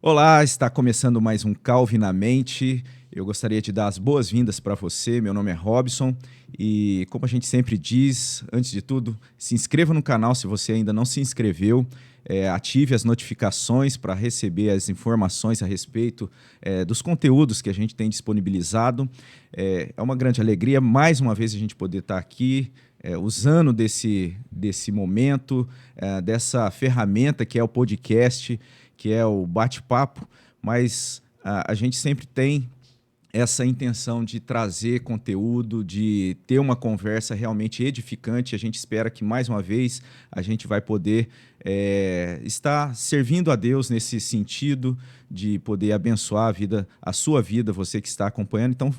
Olá, está começando mais um Calvinamente. Eu gostaria de dar as boas-vindas para você. Meu nome é Robson e, como a gente sempre diz, antes de tudo, se inscreva no canal se você ainda não se inscreveu. Ative as notificações para receber as informações a respeito dos conteúdos que a gente tem disponibilizado. É uma grande alegria, mais uma vez, a gente poder estar aqui usando desse momento, dessa ferramenta que é o podcast, que é o bate-papo, mas a gente sempre tem essa intenção de trazer conteúdo, de ter uma conversa realmente edificante. A gente espera que, mais uma vez, a gente vai poder estar servindo a Deus nesse sentido de poder abençoar a sua vida, você que está acompanhando. Então,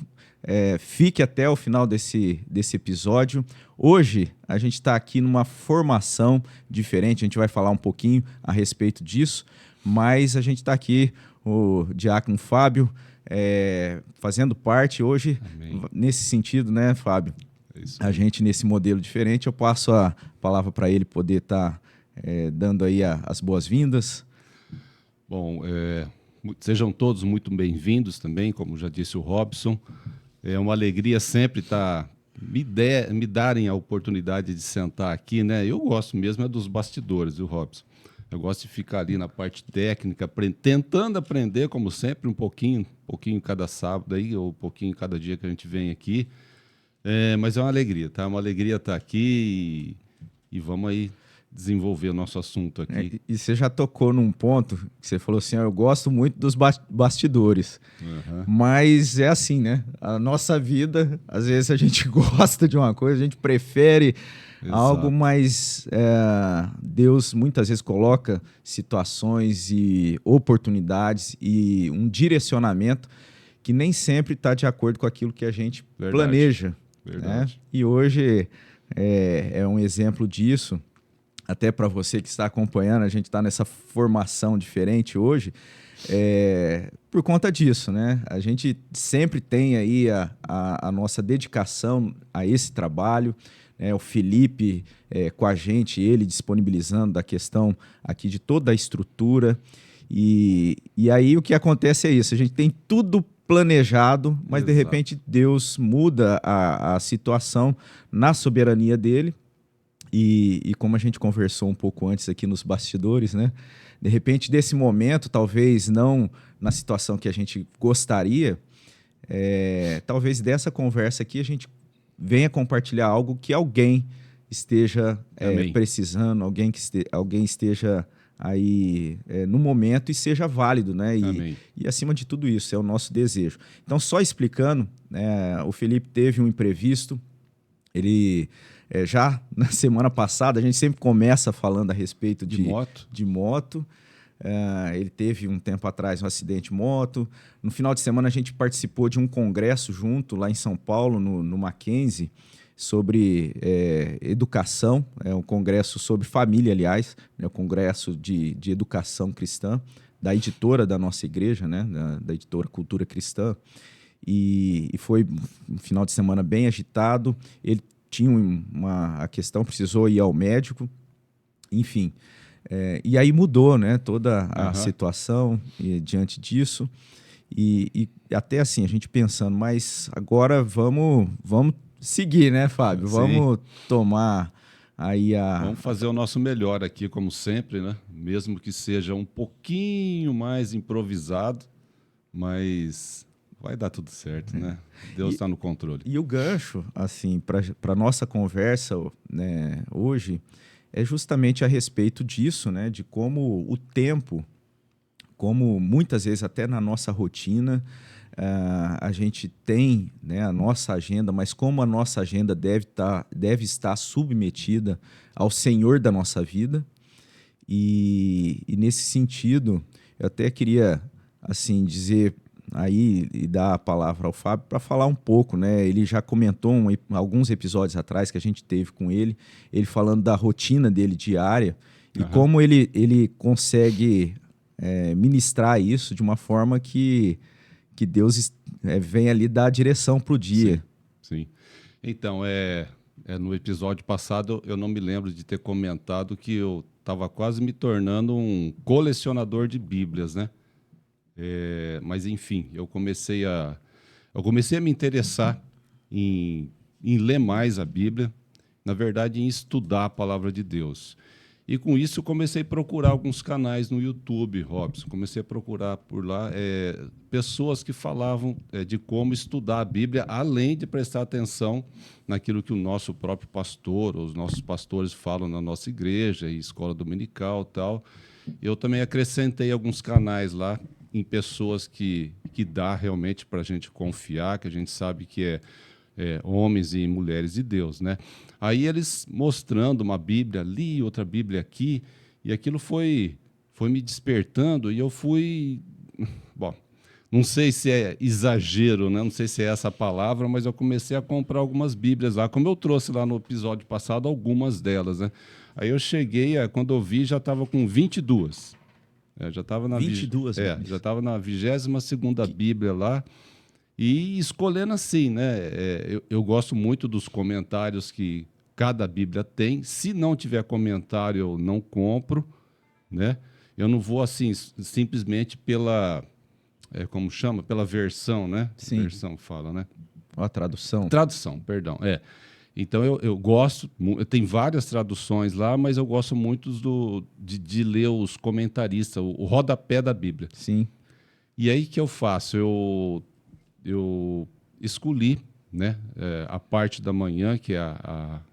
fique até o final desse episódio. Hoje, a gente está aqui numa formação diferente, a gente vai falar um pouquinho a respeito disso, mas a gente está aqui, o Diácono Fábio, fazendo parte hoje. Amém. Nesse sentido, né, Fábio? A gente, nesse modelo diferente, eu passo a palavra para ele poder estar dando aí as boas-vindas. Bom, sejam todos muito bem-vindos também, como já disse o Robson. É uma alegria sempre me darem a oportunidade de sentar aqui, né? Eu gosto mesmo dos bastidores, viu, Robson? Eu gosto de ficar ali na parte técnica, tentando aprender, como sempre, um pouquinho cada sábado aí, ou um pouquinho cada dia que a gente vem aqui. Mas é uma alegria, tá? Uma alegria estar aqui e vamos aí desenvolver o nosso assunto aqui. E você já tocou num ponto que você falou assim, eu gosto muito dos bastidores. Uhum. Mas é assim, né? A nossa vida, às vezes a gente gosta de uma coisa, a gente prefere algo, mas Deus muitas vezes coloca situações e oportunidades e um direcionamento que nem sempre está de acordo com aquilo que a gente planeja. Verdade. Né? E hoje é um exemplo disso. Até para você que está acompanhando, a gente está nessa formação diferente hoje, por conta disso, né? A gente sempre tem aí a nossa dedicação a esse trabalho, né? O Felipe com a gente, ele disponibilizando da questão aqui de toda a estrutura. E aí o que acontece é isso, a gente tem tudo planejado, mas Exato. De repente Deus muda a situação na soberania dele. E como a gente conversou um pouco antes aqui nos bastidores, né? De repente, desse momento, talvez não na situação que a gente gostaria, talvez dessa conversa aqui a gente venha compartilhar algo que alguém esteja precisando, alguém esteja aí no momento e seja válido, né? E acima de tudo isso, é o nosso desejo. Então, só explicando, o Felipe teve um imprevisto, ele... já na semana passada, a gente sempre começa falando a respeito de moto. Ele teve um tempo atrás um acidente de moto. No final de semana a gente participou de um congresso junto lá em São Paulo, no Mackenzie, sobre educação. É um congresso sobre família, aliás, né? Um congresso de educação cristã, da editora da nossa igreja, né? Da editora Cultura Cristã. E foi um final de semana bem agitado. Ele tinha a questão, precisou ir ao médico, enfim. E aí mudou, né, toda a situação diante disso. E até assim, a gente pensando, mas agora vamos seguir, né, Fábio? Sim. Vamos tomar aí Vamos fazer o nosso melhor aqui, como sempre, né? Mesmo que seja um pouquinho mais improvisado, mas... vai dar tudo certo, né? Deus está no controle. E o gancho, assim, para nossa conversa, né, hoje, é justamente a respeito disso, né? De como o tempo, como muitas vezes até na nossa rotina, a gente tem, né, a nossa agenda, mas como a nossa agenda deve estar submetida ao Senhor da nossa vida. E nesse sentido, eu até queria, assim, dizer... aí e dar a palavra ao Fábio para falar um pouco, né? Ele já comentou alguns episódios atrás que a gente teve com ele falando da rotina dele diária e como ele consegue ministrar isso de uma forma que Deus vem ali dar a direção para o dia. Sim. Então, no episódio passado eu não me lembro de ter comentado que eu estava quase me tornando um colecionador de Bíblias, né? Mas, enfim, eu comecei a me interessar em ler mais a Bíblia, na verdade, em estudar a palavra de Deus. E com isso eu comecei a procurar alguns canais no YouTube, Robson. Comecei a procurar por lá pessoas que falavam de como estudar a Bíblia, além de prestar atenção naquilo que o nosso próprio pastor, os nossos pastores falam na nossa igreja, e escola dominical e tal. Eu também acrescentei alguns canais lá em pessoas que dá realmente para a gente confiar, que a gente sabe que homens e mulheres de Deus, né? Aí eles mostrando uma Bíblia ali, outra Bíblia aqui, e aquilo foi me despertando e eu fui, bom, não sei se é exagero, né? Não sei se é essa a palavra, mas eu comecei a comprar algumas Bíblias lá, como eu trouxe lá no episódio passado, algumas delas, né? Aí eu cheguei, quando eu vi, já estava com 22. Já estava na 22 já Bíblias. estava na 22ª Que- Bíblia lá. E escolhendo assim, né? Eu gosto muito dos comentários que cada Bíblia tem. Se não tiver comentário, eu não compro, né? Eu não vou assim simplesmente pela, como chama? Pela versão, né? Sim, Versão fala, né? ó, a tradução. Tradução, perdão. Então eu gosto, tem várias traduções lá, mas eu gosto muito de ler os comentaristas, o rodapé da Bíblia. Sim, E aí que eu faço? Eu escolhi, né, a parte da manhã, que é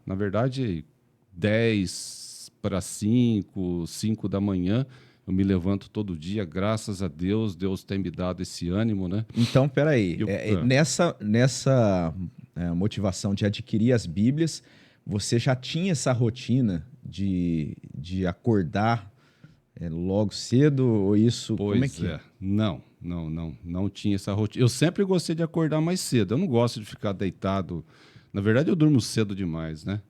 na verdade, 10 para 5 da manhã. Eu me levanto todo dia, graças a Deus, Deus tem me dado esse ânimo, né? então, peraí. E eu, Nessa motivação de adquirir as Bíblias, você já tinha essa rotina de acordar logo cedo? Ou isso, como é Pois que... é, não tinha essa rotina. Eu sempre gostei de acordar mais cedo. Eu não gosto de ficar deitado. Na verdade, eu durmo cedo demais, né?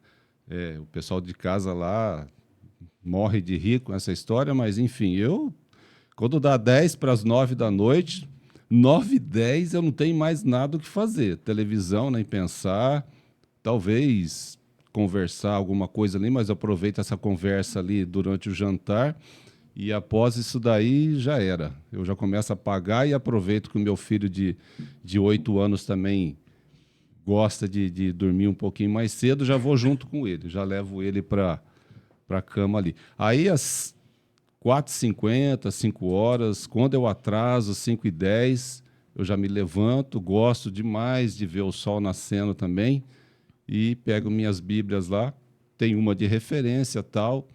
O pessoal de casa lá morre de rir com essa história, mas enfim, quando dá 10 para as 9 da noite, 9h10 eu não tenho mais nada o que fazer. Televisão, nem pensar, talvez conversar alguma coisa ali, mas eu aproveito essa conversa ali durante o jantar e após isso daí já era. Eu já começo a pagar e aproveito que o meu filho de 8 anos também gosta de dormir um pouquinho mais cedo, já vou junto com ele, já levo ele para a cama ali. Aí às 4h50, 5 horas, quando eu atraso, 5h10, eu já me levanto, gosto demais de ver o sol nascendo também, e pego minhas Bíblias lá, tem uma de referência tal,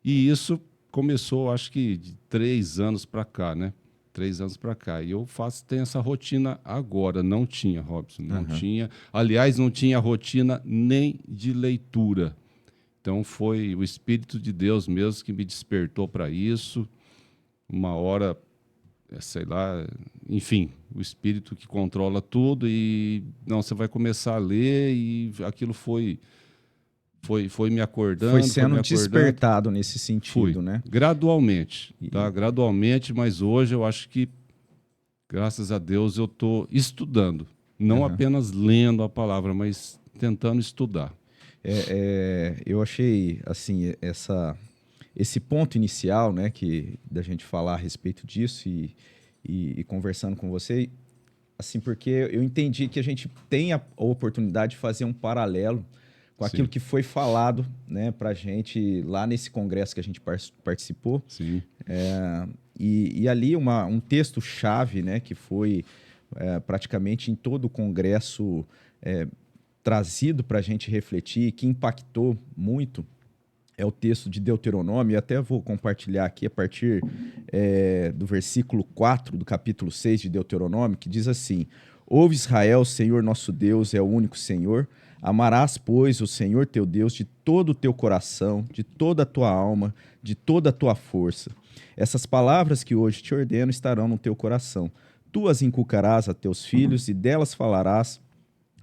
e isso começou, acho que de 3 anos para cá, né? 3 anos para cá. E eu tenho essa rotina agora. Não tinha, Robson, não Aham. tinha. Aliás, não tinha rotina nem de leitura. Então foi o Espírito de Deus mesmo que me despertou para isso. Uma hora, sei lá, enfim, o Espírito que controla tudo e não, você vai começar a ler e aquilo foi me Foi acordando, foi me sendo acordando. despertado nesse Fui, sentido, né? gradualmente, tá? E, Gradualmente, mas hoje eu acho que, graças a Deus, eu estou estudando. Não aham. apenas lendo a palavra, mas tentando estudar. Eu achei, assim, esse ponto inicial, né, que da gente falar a respeito disso e conversando com você, assim, porque eu entendi que a gente tem a oportunidade de fazer um paralelo com aquilo Sim, que foi falado, né, para a gente lá nesse congresso que a gente participou. sim, E ali um texto-chave, né, que foi praticamente em todo o congresso trazido para a gente refletir, que impactou muito, é o texto de Deuteronômio. E até vou compartilhar aqui a partir do versículo 4 do capítulo 6 de Deuteronômio, que diz assim: Ouve Israel, o Senhor nosso Deus é o único Senhor. Amarás, pois, o Senhor teu Deus de todo o teu coração, de toda a tua alma, de toda a tua força. Essas palavras que hoje te ordeno estarão no teu coração. Tu as inculcarás a teus filhos e delas falarás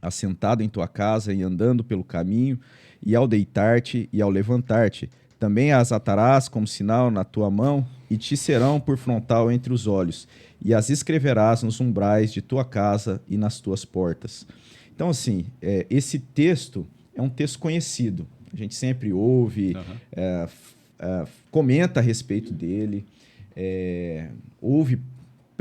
assentado em tua casa e andando pelo caminho, e ao deitar-te e ao levantar-te. Também as atarás como sinal na tua mão, e te serão por frontal entre os olhos, e as escreverás nos umbrais de tua casa e nas tuas portas. Então, assim, esse texto é um texto conhecido. A gente sempre ouve, aham, comenta a respeito dele, ouve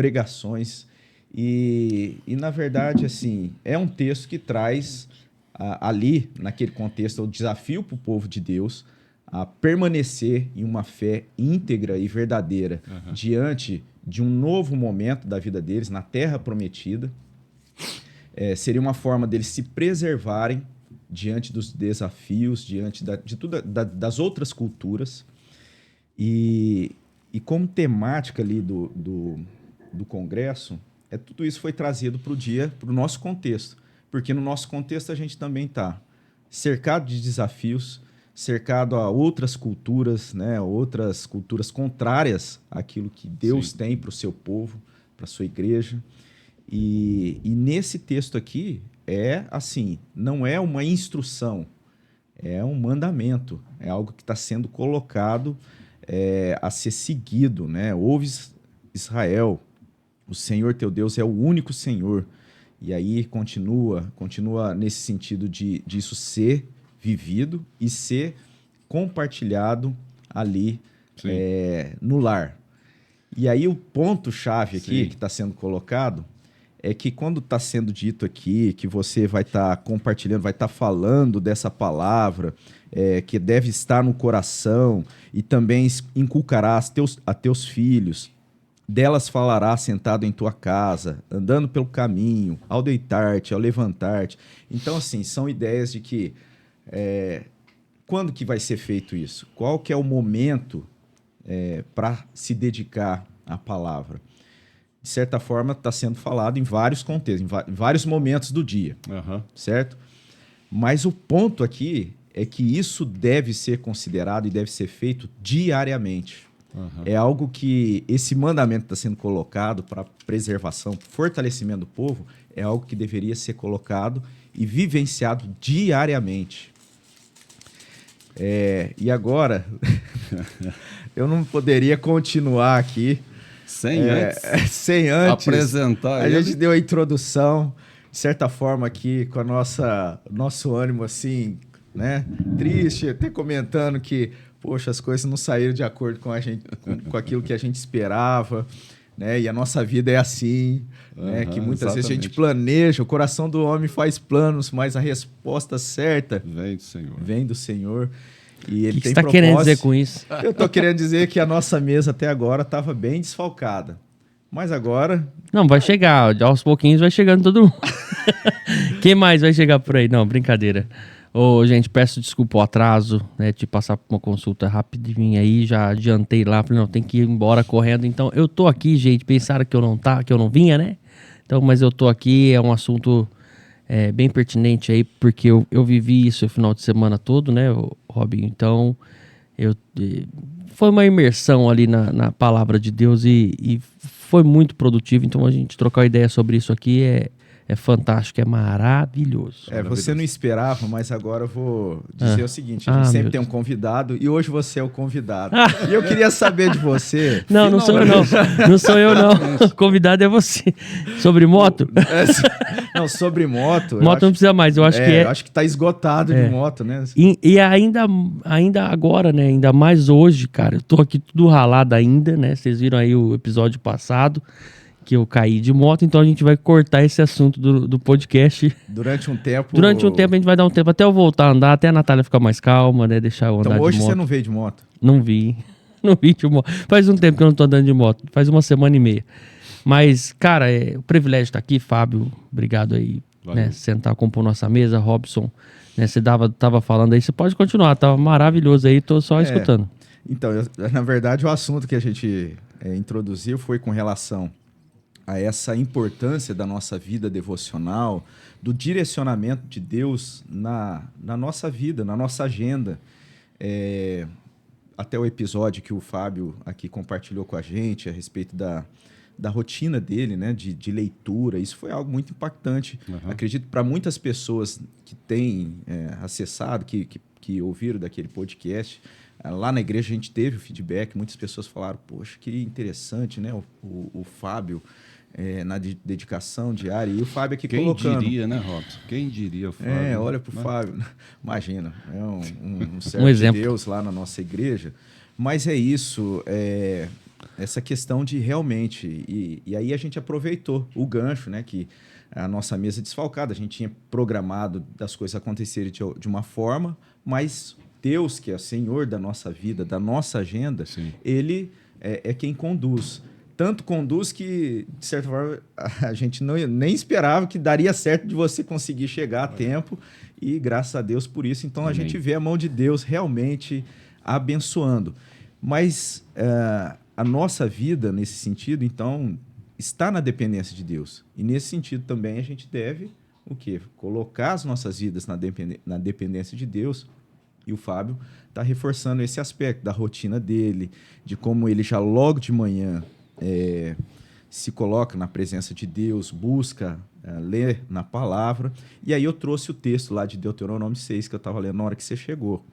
pregações. E na verdade, assim, é um texto que traz ali, naquele contexto, o desafio para o povo de Deus a permanecer em uma fé íntegra e verdadeira diante de um novo momento da vida deles, na Terra Prometida. Seria uma forma deles se preservarem diante dos desafios, diante das outras culturas. E como temática ali do congresso, tudo isso foi trazido para o nosso contexto. Porque no nosso contexto a gente também está cercado de desafios, cercado a outras culturas, né? Outras culturas contrárias àquilo que Deus tem para o seu povo, para a sua igreja. E nesse texto aqui assim, não é uma instrução, é um mandamento, é algo que está sendo colocado a ser seguido, né? Ouves, Israel, o Senhor teu Deus é o único Senhor. E aí continua nesse sentido de isso ser vivido e ser compartilhado ali no lar. E aí o ponto-chave aqui que está sendo colocado é que quando está sendo dito aqui que você vai estar compartilhando, vai estar falando dessa palavra, que deve estar no coração e também inculcará a teus filhos, delas falará sentado em tua casa, andando pelo caminho, ao deitar-te, ao levantar-te. Então, assim, são ideias de que quando que vai ser feito isso? Qual que é o momento para se dedicar à palavra? De certa forma, está sendo falado em vários contextos, em vários momentos do dia, certo? Mas o ponto aqui é que isso deve ser considerado e deve ser feito diariamente. É algo que esse mandamento está sendo colocado para preservação, fortalecimento do povo, é algo que deveria ser colocado e vivenciado diariamente. E agora, eu não poderia continuar aqui sem antes apresentar ele. A gente deu a introdução, de certa forma, aqui com nosso ânimo assim, né? Triste, até comentando que, poxa, as coisas não saíram de acordo com com aquilo que a gente esperava, né? E a nossa vida é assim, né? Que muitas vezes a gente planeja, o coração do homem faz planos, mas a resposta certa vem do Senhor. E ele tem propósito. O que você está querendo dizer com isso? Eu estou querendo dizer que a nossa mesa até agora estava bem desfalcada. Mas agora... Não, vai chegar. Aos pouquinhos vai chegando todo mundo. Quem mais vai chegar por aí? Não, brincadeira. Gente, peço desculpa o atraso, né? De passar por uma consulta rapidinho aí. Já adiantei lá. Falei, não, tem que ir embora correndo. Então, eu tô aqui, gente. Pensaram que eu não vinha, né? Então, mas eu tô aqui. É um assunto... bem pertinente aí, porque eu vivi isso o final de semana todo, né, Robinho? Então, foi uma imersão ali na palavra de Deus e foi muito produtivo. Então, a gente trocar uma ideia sobre isso aqui é fantástico, é maravilhoso. Você não esperava, mas agora eu vou dizer o seguinte, a gente sempre tem um convidado e hoje você é o convidado. E eu queria saber de você... Não sou eu não. Não sou eu não. O convidado é você. Sobre moto? Não, sobre moto... Moto não precisa mais, eu acho que eu acho que está esgotado de moto, né? E ainda agora, né? Ainda mais hoje, cara, eu tô aqui tudo ralado ainda, né? Vocês viram aí o episódio passado, que eu caí de moto, então a gente vai cortar esse assunto do podcast. Durante um tempo a gente vai dar um tempo até eu voltar a andar, até a Natália ficar mais calma, né? Deixar eu andar de moto. Então hoje você não veio de moto? Não vi de moto. Faz um tempo que eu não tô andando de moto, faz 1 semana e meia. Mas, cara, o privilégio de estar aqui, Fábio, obrigado aí, né? Sentar, compor nossa mesa, Robson, né? Você tava falando aí, você pode continuar, tava maravilhoso aí, tô só escutando. Então, na verdade, o assunto que a gente introduziu foi com relação a essa importância da nossa vida devocional, do direcionamento de Deus na nossa vida, na nossa agenda. Até o episódio que o Fábio aqui compartilhou com a gente a respeito da rotina dele, né, de leitura, isso foi algo muito impactante. Acredito para muitas pessoas que têm acessado, que ouviram daquele podcast. Lá na igreja a gente teve o feedback, muitas pessoas falaram, poxa, que interessante, né, o Fábio na dedicação diária, e o Fábio aqui colocando... Quem diria, né, Robson? Quem diria o Fábio? Olha para o Fábio, imagina, um servo de Deus lá na nossa igreja, mas é isso, essa questão de realmente... E aí a gente aproveitou o gancho, né? Que a nossa mesa desfalcada, a gente tinha programado das coisas acontecerem de uma forma, mas Deus, que é o Senhor da nossa vida, da nossa agenda, Sim. Ele é quem conduz. Tanto conduz que, de certa forma, a gente nem esperava que daria certo de você conseguir chegar a tempo, e graças a Deus por isso. Então, a gente vê a mão de Deus realmente abençoando. Mas a nossa vida, nesse sentido, então, está na dependência de Deus. E, nesse sentido, também, a gente deve o quê? Colocar as nossas vidas na dependência de Deus. E o Fábio está reforçando esse aspecto da rotina dele, de como ele já logo de manhã se coloca na presença de Deus, busca ler na palavra. E aí eu trouxe o texto lá de Deuteronômio 6, que eu estava lendo na hora que você chegou,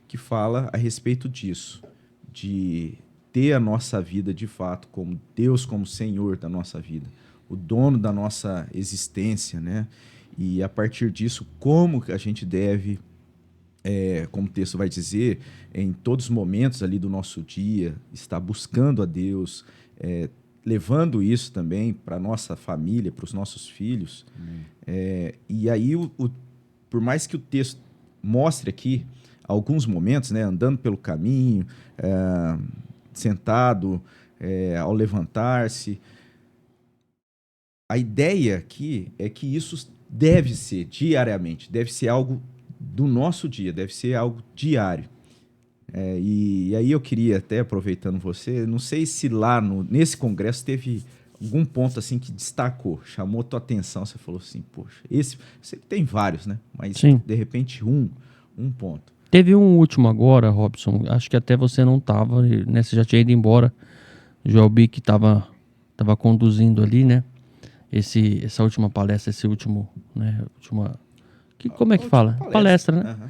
que fala a respeito disso, de ter a nossa vida de fato como Deus, como Senhor da nossa vida, o dono da nossa existência, né? E a partir disso, como que a gente deve, como o texto vai dizer, em todos os momentos ali do nosso dia, estar buscando a Deus, levando isso também para a nossa família, para os nossos filhos. E aí, por mais que o texto mostre aqui alguns momentos, né, andando pelo caminho, sentado, ao levantar-se, a ideia aqui é que isso deve ser diariamente, deve ser algo do nosso dia, deve ser algo diário. E aí eu queria, até aproveitando você, não sei se lá nesse congresso teve algum ponto assim que destacou, chamou tua atenção, você falou assim, poxa, você tem vários, né? Mas Sim. de repente um ponto. Teve um último agora, Robson, acho que até você não estava, né? Você já tinha ido embora. Joelbi que estava conduzindo ali, né? Essa última palestra, esse último, né? Como é que fala? Palestra, né? Uhum.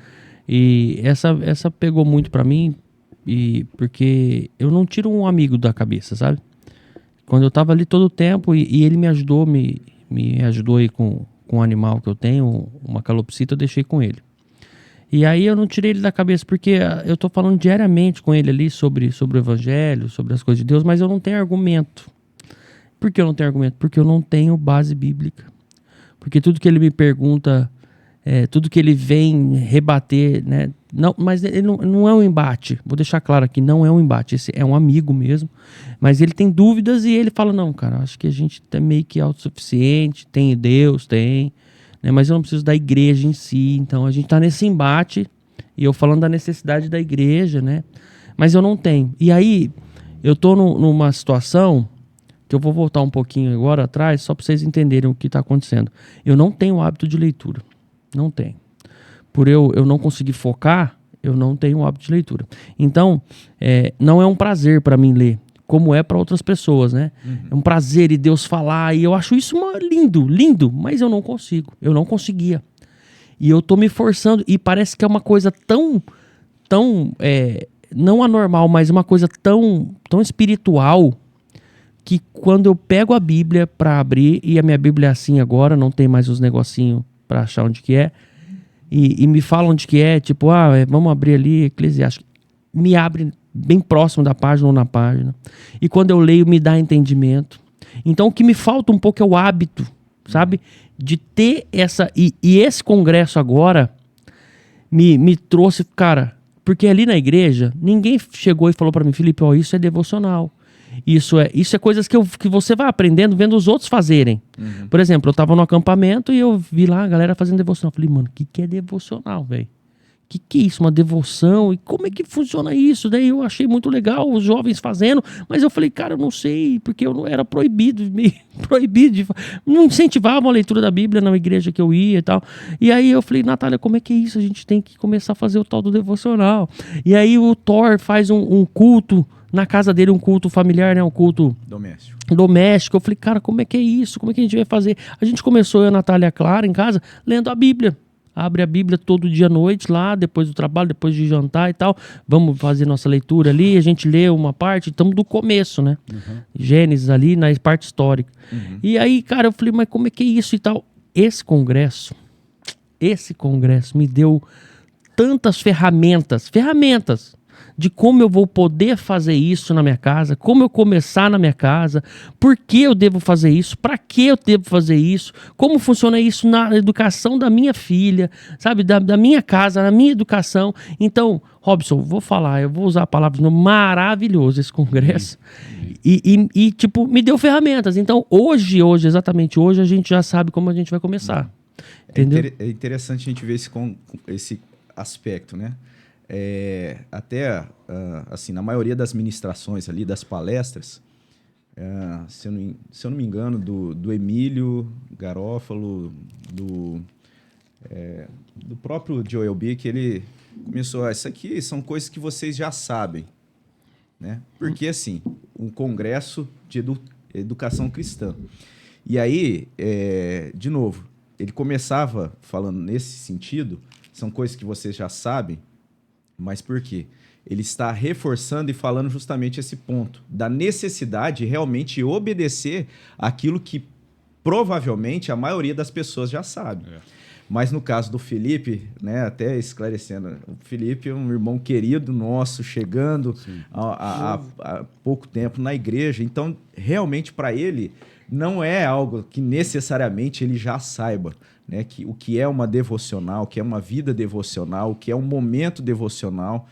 E essa pegou muito pra mim, porque eu não tiro um amigo da cabeça, sabe? Quando eu tava ali todo o tempo, e ele me ajudou, me ajudou aí com um animal que eu tenho, uma calopsita, eu deixei com ele. E aí eu não tirei ele da cabeça, porque eu tô falando diariamente com ele ali sobre o evangelho, sobre as coisas de Deus, mas eu não tenho argumento. Por que eu não tenho argumento? Porque eu não tenho base bíblica. Porque tudo que ele me pergunta, tudo que ele vem rebater, né? Não, mas ele não é um embate. Vou deixar claro aqui, não é um embate. Esse é um amigo mesmo. Mas ele tem dúvidas e ele fala, não, cara, acho que a gente é meio que autossuficiente, tem Deus, tem... né? Mas eu não preciso da igreja em si. Então a gente tá nesse embate, e eu falando da necessidade da igreja, né? Mas eu não tenho. E aí, eu tô numa situação... que eu vou voltar um pouquinho agora atrás, só para vocês entenderem o que está acontecendo. Eu não tenho o hábito de leitura. Não tenho. Por eu não conseguir focar, eu não tenho o hábito de leitura. Então, não é um prazer para mim ler, como é para outras pessoas, né? Uhum. É um prazer, e Deus falar, e eu acho isso lindo, mas eu não consigo. Eu não conseguia. E eu tô me forçando, e parece que é uma coisa tão não anormal, mas uma coisa tão espiritual, que quando eu pego a Bíblia para abrir, e a minha Bíblia é assim agora, não tem mais os negocinhos para achar onde que é, e me falam onde que é, tipo, vamos abrir ali, Eclesiastes, me abre bem próximo da página ou na página, e quando eu leio me dá entendimento. Então o que me falta um pouco é o hábito, sabe, de ter essa, e esse congresso agora me trouxe, cara, porque ali na igreja, ninguém chegou e falou para mim, Felipe, isso é devocional. Isso é coisas que você vai aprendendo vendo os outros fazerem. Uhum. Por exemplo, eu tava no acampamento e eu vi lá a galera fazendo devocional. Eu falei, mano, o que é devocional, velho? O que é isso? Uma devoção? E como é que funciona isso? Daí eu achei muito legal os jovens fazendo, mas eu falei, cara, eu não sei, porque eu não era proibido, não incentivavam a leitura da Bíblia na igreja que eu ia e tal. E aí eu falei, Natália, como é que é isso? A gente tem que começar a fazer o tal do devocional. E aí o Thor faz um culto na casa dele, um culto familiar, né? Um culto doméstico. Eu falei, cara, como é que é isso? Como é que a gente vai fazer? A gente começou, eu e a Natália Clara, em casa, lendo a Bíblia. Abre a Bíblia todo dia à noite lá, depois do trabalho, depois de jantar e tal. Vamos fazer nossa leitura ali, a gente lê uma parte, estamos do começo, né? Uhum. Gênesis ali, na parte histórica. Uhum. E aí, cara, eu falei, mas como é que é isso e tal? Esse congresso me deu tantas ferramentas, de como eu vou poder fazer isso na minha casa, como eu começar na minha casa, por que eu devo fazer isso, para que eu devo fazer isso, como funciona isso na educação da minha filha, sabe, da minha casa, na minha educação. Então, Robson, vou falar, eu vou usar a palavra de novo, maravilhoso esse congresso. E, tipo, me deu ferramentas. Então, exatamente hoje, a gente já sabe como a gente vai começar. Entendeu? É interessante a gente ver esse aspecto, né? Até, assim, na maioria das ministrações ali, das palestras, se eu não me engano, do Emílio Garófalo, do próprio Joel Bick, ele começou, isso aqui são coisas que vocês já sabem, né? Porque, assim, um congresso de educação cristã. E aí, de novo, ele começava falando nesse sentido, são coisas que vocês já sabem, mas por quê? Ele está reforçando e falando justamente esse ponto da necessidade de realmente obedecer aquilo que provavelmente a maioria das pessoas já sabe. Mas no caso do Felipe, né, até esclarecendo, o Felipe é um irmão querido nosso, chegando há pouco tempo na igreja. Então, realmente, para ele, não é algo que necessariamente ele já saiba, né? O que é uma devocional, o que é uma vida devocional, o que é um momento devocional,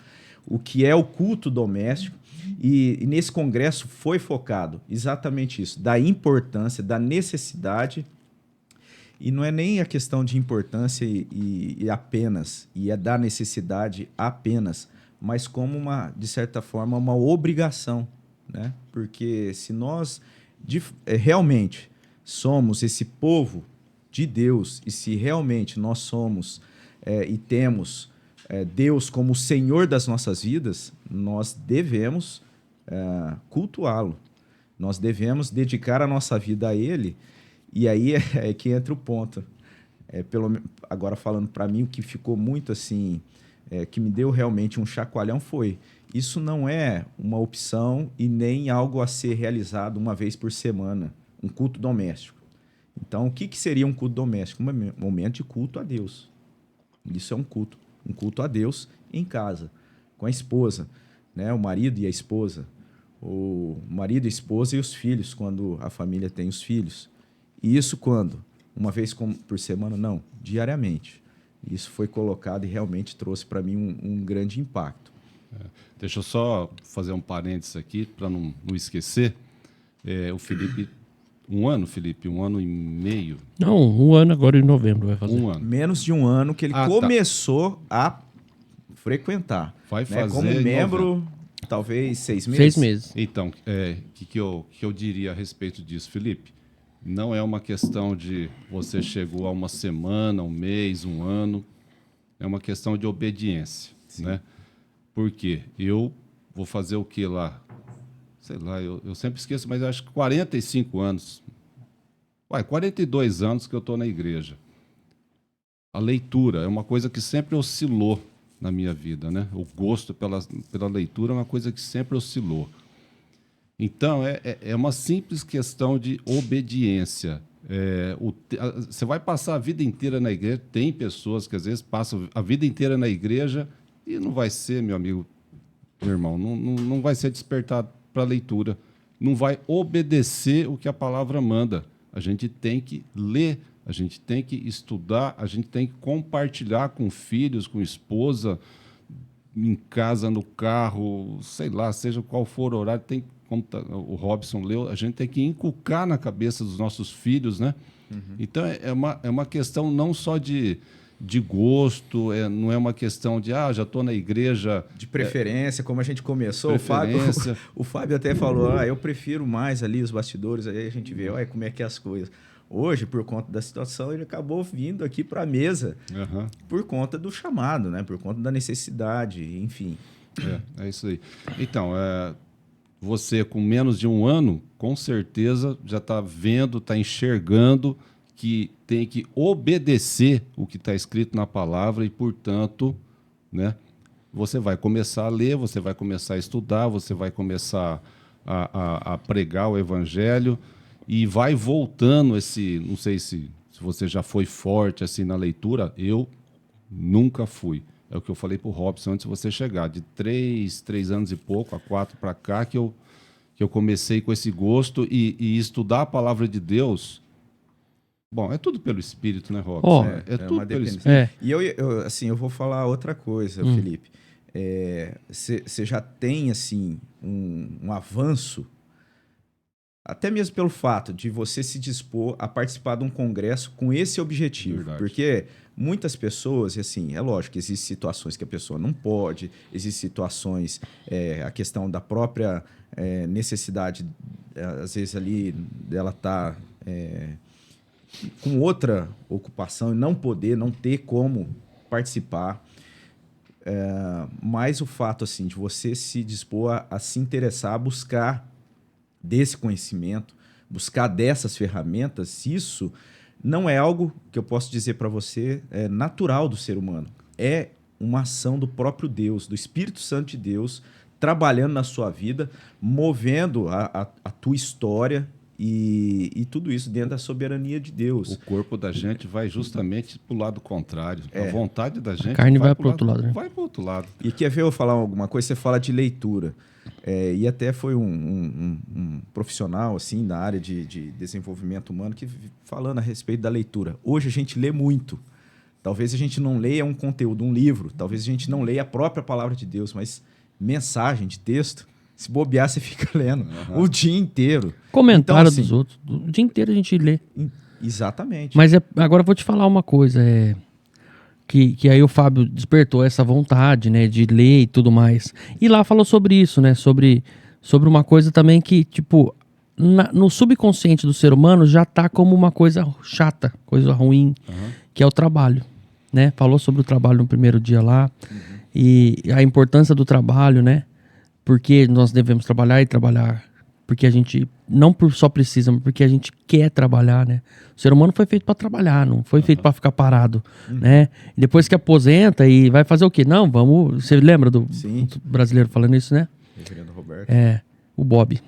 o que é o culto doméstico. E nesse congresso foi focado exatamente isso, da importância, da necessidade. E não é nem a questão de importância e apenas, e é da necessidade apenas, mas como de certa forma, uma obrigação, né? Porque se nós realmente somos esse povo de Deus, e se realmente nós somos e temos Deus como o Senhor das nossas vidas, nós devemos cultuá-lo, nós devemos dedicar a nossa vida a Ele. E aí é que entra o ponto. Agora falando para mim, o que ficou muito assim, que me deu realmente um chacoalhão foi: isso não é uma opção e nem algo a ser realizado uma vez por semana, um culto doméstico. Então, o que seria um culto doméstico? Um momento de culto a Deus. Isso é um culto a Deus em casa, com a esposa, né? O marido e a esposa, o marido, a esposa e os filhos, quando a família tem os filhos. E isso quando? Uma vez por semana? Não, diariamente. Isso foi colocado e realmente trouxe para mim um grande impacto. Deixa eu só fazer um parênteses aqui, para não esquecer. O Felipe, um ano e meio? Não, um ano agora em novembro vai fazer. Um ano. Menos de um ano que ele começou a frequentar. Vai fazer, né? Como membro, talvez 6 meses? 6 meses. Então, que eu diria a respeito disso, Felipe? Não é uma questão de você chegou a uma semana, um mês, um ano. É uma questão de obediência, né? Porque eu vou fazer o que lá? Sei lá, eu sempre esqueço, mas eu acho que 45 anos. 42 anos que eu estou na igreja. A leitura é uma coisa que sempre oscilou na minha vida, né? O gosto pela leitura é uma coisa que sempre oscilou. Então, é uma simples questão de obediência. Você vai passar a vida inteira na igreja, tem pessoas que às vezes passam a vida inteira na igreja e não vai ser, meu amigo, meu irmão, não vai ser despertado para a leitura, não vai obedecer o que a palavra manda. A gente tem que ler, a gente tem que estudar, a gente tem que compartilhar com filhos, com esposa, em casa, no carro, sei lá, seja qual for o horário, como o Robson leu, a gente tem que inculcar na cabeça dos nossos filhos, né? Uhum. Então, é uma questão não só de gosto, não é uma questão de, já estou na igreja... De preferência, como a gente começou, o Fábio até falou, eu prefiro mais ali os bastidores, aí a gente vê, olha como é que é as coisas. Hoje, por conta da situação, ele acabou vindo aqui para a mesa, por conta do chamado, né? Por conta da necessidade, enfim. É isso aí. Então, você com menos de um ano, com certeza já está vendo, está enxergando que tem que obedecer o que está escrito na palavra e, portanto, né, você vai começar a ler, você vai começar a estudar, você vai começar a pregar o evangelho e vai voltando não sei se você já foi forte assim na leitura, eu nunca fui. É o que eu falei para o Robson antes de você chegar. De 3 anos e pouco, a 4 para cá, que eu comecei com esse gosto e estudar a palavra de Deus. Bom, é tudo pelo Espírito, né, Robson? É tudo uma pelo dependência. Espírito. E assim, eu vou falar outra coisa, Felipe. Você já tem, assim, um avanço, até mesmo pelo fato de você se dispor a participar de um congresso com esse objetivo. Verdade. Porque muitas pessoas, assim, é lógico que existem situações que a pessoa não pode, existem situações, a questão da própria necessidade, às vezes ali, dela estar com outra ocupação e não ter como participar. Mas o fato, assim, de você se dispor a se interessar, a buscar desse conhecimento, buscar dessas ferramentas, isso não é algo que eu posso dizer para você natural do ser humano. É uma ação do próprio Deus, do Espírito Santo de Deus, trabalhando na sua vida, movendo a tua história e tudo isso dentro da soberania de Deus. O corpo da gente vai justamente para o lado contrário. A vontade da gente... A carne vai para o outro lado, né? Vai para o outro lado. E quer ver eu falar alguma coisa? Você fala de leitura. E até foi um profissional assim da área de desenvolvimento humano que falando a respeito da leitura. Hoje a gente lê muito. Talvez a gente não leia um conteúdo, um livro. Talvez a gente não leia a própria palavra de Deus, mas mensagem de texto, se bobear, você fica lendo o dia inteiro. Comentário Então, assim, dos outros. O dia inteiro a gente lê. Exatamente. Mas agora eu vou te falar uma coisa. Que aí o Fábio despertou essa vontade, né, de ler e tudo mais. E lá falou sobre isso, né, sobre uma coisa também que, tipo, no subconsciente do ser humano já tá como uma coisa chata, coisa ruim, que é o trabalho, né? Falou sobre o trabalho no primeiro dia lá e a importância do trabalho, né? Porque nós devemos trabalhar e trabalhar, porque a gente não só precisa, mas porque a gente quer trabalhar, né? O ser humano foi feito para trabalhar, não foi feito para ficar parado, né? E depois que aposenta e vai fazer o quê? Não, vamos... Você lembra do brasileiro falando isso, né? Reverendo Roberto. O Bob.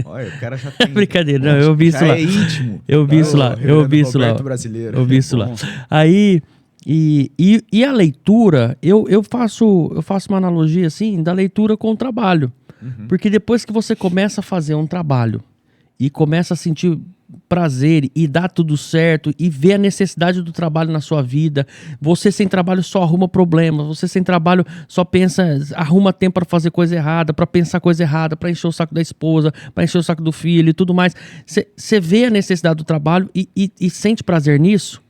Olha, o cara já tem... Brincadeira, não, eu vi isso lá. É íntimo. Eu vi isso lá, eu vi isso lá. Brasileiro. Eu vi isso lá. Aí... E a leitura, eu faço uma analogia assim da leitura com o trabalho. Porque depois que você começa a fazer um trabalho e começa a sentir prazer e dá tudo certo e vê a necessidade do trabalho na sua vida, você sem trabalho só arruma problemas, você sem trabalho só arruma tempo para fazer coisa errada, para pensar coisa errada, para encher o saco da esposa, para encher o saco do filho e tudo mais. Você vê a necessidade do trabalho e sente prazer nisso.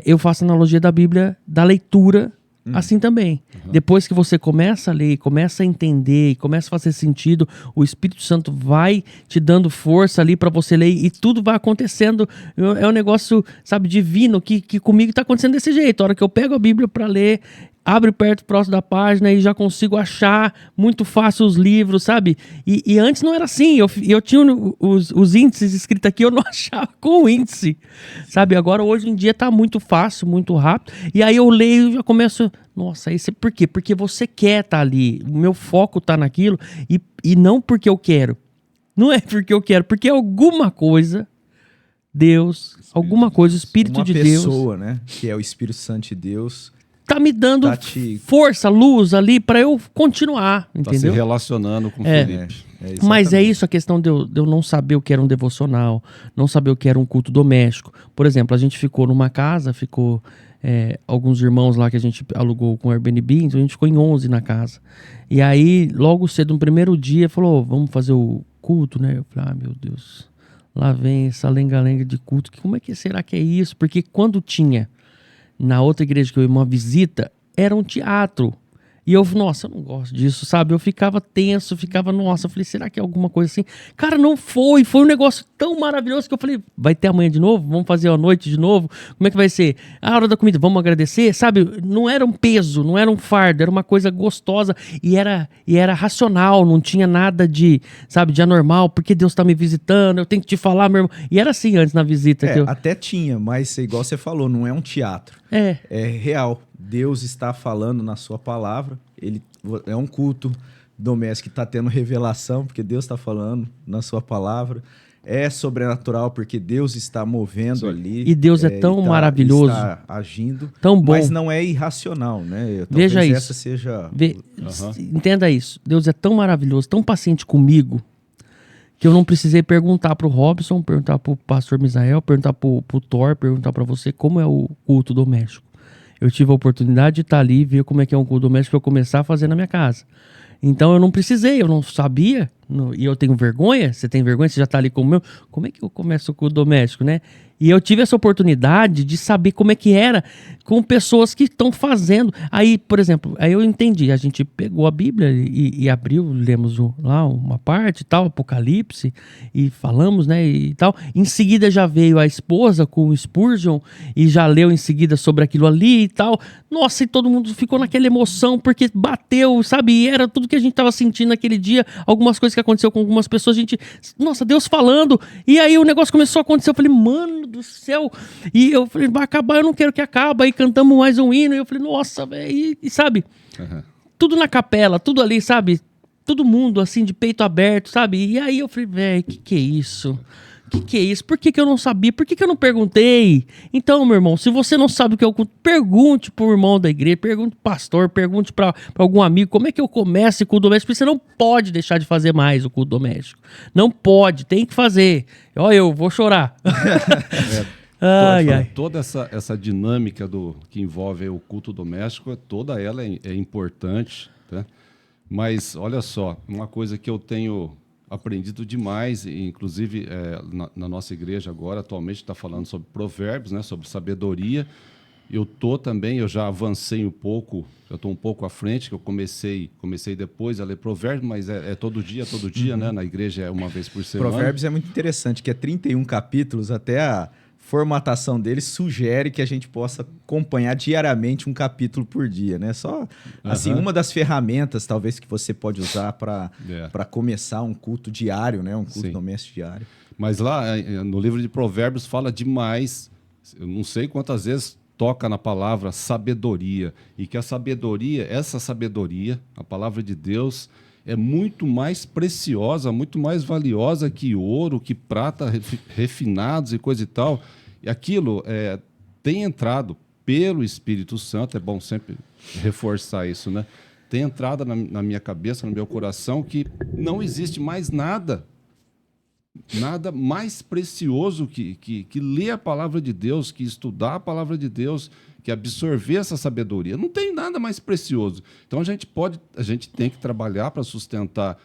Eu faço a analogia da Bíblia, da leitura, assim também. Depois que você começa a ler, começa a entender, e começa a fazer sentido, o Espírito Santo vai te dando força ali para você ler e tudo vai acontecendo. É um negócio, sabe, divino que comigo está acontecendo desse jeito. A hora que eu pego a Bíblia para ler, abre perto, próximo da página e já consigo achar muito fácil os livros, sabe? E antes não era assim, eu tinha os índices escritos aqui, eu não achava com o índice, sabe? Agora, hoje em dia, tá muito fácil, muito rápido, e aí eu leio e já começo, nossa, por quê? Porque você quer estar ali, o meu foco tá naquilo, e não porque eu quero, não é porque eu quero, porque alguma coisa... Deus, alguma coisa, o Espírito de Deus... Uma pessoa, né? Que é o Espírito Santo de Deus... Tá me dando força, luz ali para eu continuar, entendeu? Tá se relacionando com o Felipe. Mas é isso a questão de eu não saber o que era um devocional, não saber o que era um culto doméstico. Por exemplo, a gente ficou numa casa, alguns irmãos lá que a gente alugou com Airbnb, então a gente ficou em 11 na casa. E aí, logo cedo, no primeiro dia, falou, vamos fazer o culto, né? Eu falei, meu Deus, lá vem essa lenga-lenga de culto. Como é que será que é isso? Porque quando tinha... Na outra igreja que eu ia uma visita, era um teatro. E eu, nossa, eu não gosto disso, sabe? Eu ficava tenso, nossa, eu falei, será que é alguma coisa assim? Cara, não foi um negócio tão maravilhoso que eu falei, vai ter amanhã de novo? Vamos fazer a noite de novo? Como é que vai ser? A hora da comida, vamos agradecer? Sabe? Não era um peso, não era um fardo, era uma coisa gostosa e era racional, não tinha nada de, sabe, de anormal, porque Deus tá me visitando, eu tenho que te falar, meu irmão. E era assim antes na visita. Até tinha, mas igual você falou, não é um teatro. É real. Deus está falando na sua palavra, ele é um culto doméstico que está tendo revelação, porque Deus está falando na sua palavra, é sobrenatural porque Deus está movendo ali. E Deus é tão maravilhoso, está agindo, tão bom. mas não é irracional, né? Veja Talvez isso. essa seja... Entenda isso. Deus é tão maravilhoso, tão paciente comigo, que eu não precisei perguntar pro Robson, perguntar pro pastor Misael, perguntar pro Thor, perguntar para você como é o culto doméstico. Eu tive a oportunidade de estar ali e ver como é que é um culto doméstico para eu começar a fazer na minha casa. Então eu não precisei, eu não sabia, e eu tenho vergonha, você tem vergonha, você já tá ali como meu, como é que eu começo o culto doméstico, né? E eu tive essa oportunidade de saber como é que era com pessoas que estão fazendo. Aí, por exemplo, aí eu entendi, a gente pegou a Bíblia e abriu, lemos lá uma parte e tal, Apocalipse, e falamos, né, e tal. Em seguida já veio a esposa com o Spurgeon e já leu em seguida sobre aquilo ali e tal. Nossa, e todo mundo ficou naquela emoção, porque bateu, sabe? E era tudo que a gente tava sentindo naquele dia, algumas coisas que aconteceu com algumas pessoas, a gente, nossa, Deus falando, e aí o negócio começou a acontecer, eu falei, mano do céu, e eu falei, vai acabar, eu não quero que acabe, aí cantamos mais um hino, e eu falei, nossa, velho, e sabe, tudo na capela, tudo ali, sabe, todo mundo assim, de peito aberto, sabe, e aí eu falei, velho, que é isso? Que é isso? Por que eu não sabia? Por que eu não perguntei? Então, meu irmão, se você não sabe o que é o culto, pergunte pro irmão da igreja, pergunte pro pastor, pergunte pra algum amigo, como é que eu começo o culto doméstico? Porque você não pode deixar de fazer mais o culto doméstico. Não pode, tem que fazer. Ó, eu vou chorar. Toda essa dinâmica que envolve o culto doméstico, toda ela é importante, tá? Mas, olha só, uma coisa que eu tenho aprendido demais, inclusive na nossa igreja agora, atualmente está falando sobre provérbios, né, sobre sabedoria. Eu já avancei um pouco, já estou um pouco à frente, que eu comecei depois a ler provérbios, mas é todo dia, né, na igreja é uma vez por semana. Provérbios é muito interessante, que é 31 capítulos, até a formatação dele sugere que a gente possa acompanhar diariamente um capítulo por dia, né? Só, assim, uma das ferramentas, talvez, que você pode usar para começar um culto diário, né? Um culto doméstico diário. Mas lá, no livro de Provérbios, fala demais, eu não sei quantas vezes toca na palavra sabedoria, e que essa sabedoria, a palavra de Deus, é muito mais preciosa, muito mais valiosa que ouro, que prata refinados e coisa e tal. E aquilo tem entrado pelo Espírito Santo, é bom sempre reforçar isso, né? Tem entrado na minha cabeça, no meu coração, que não existe mais nada mais precioso que ler a palavra de Deus, que estudar a palavra de Deus, que absorver essa sabedoria. Não tem nada mais precioso. Então a gente tem que trabalhar para sustentar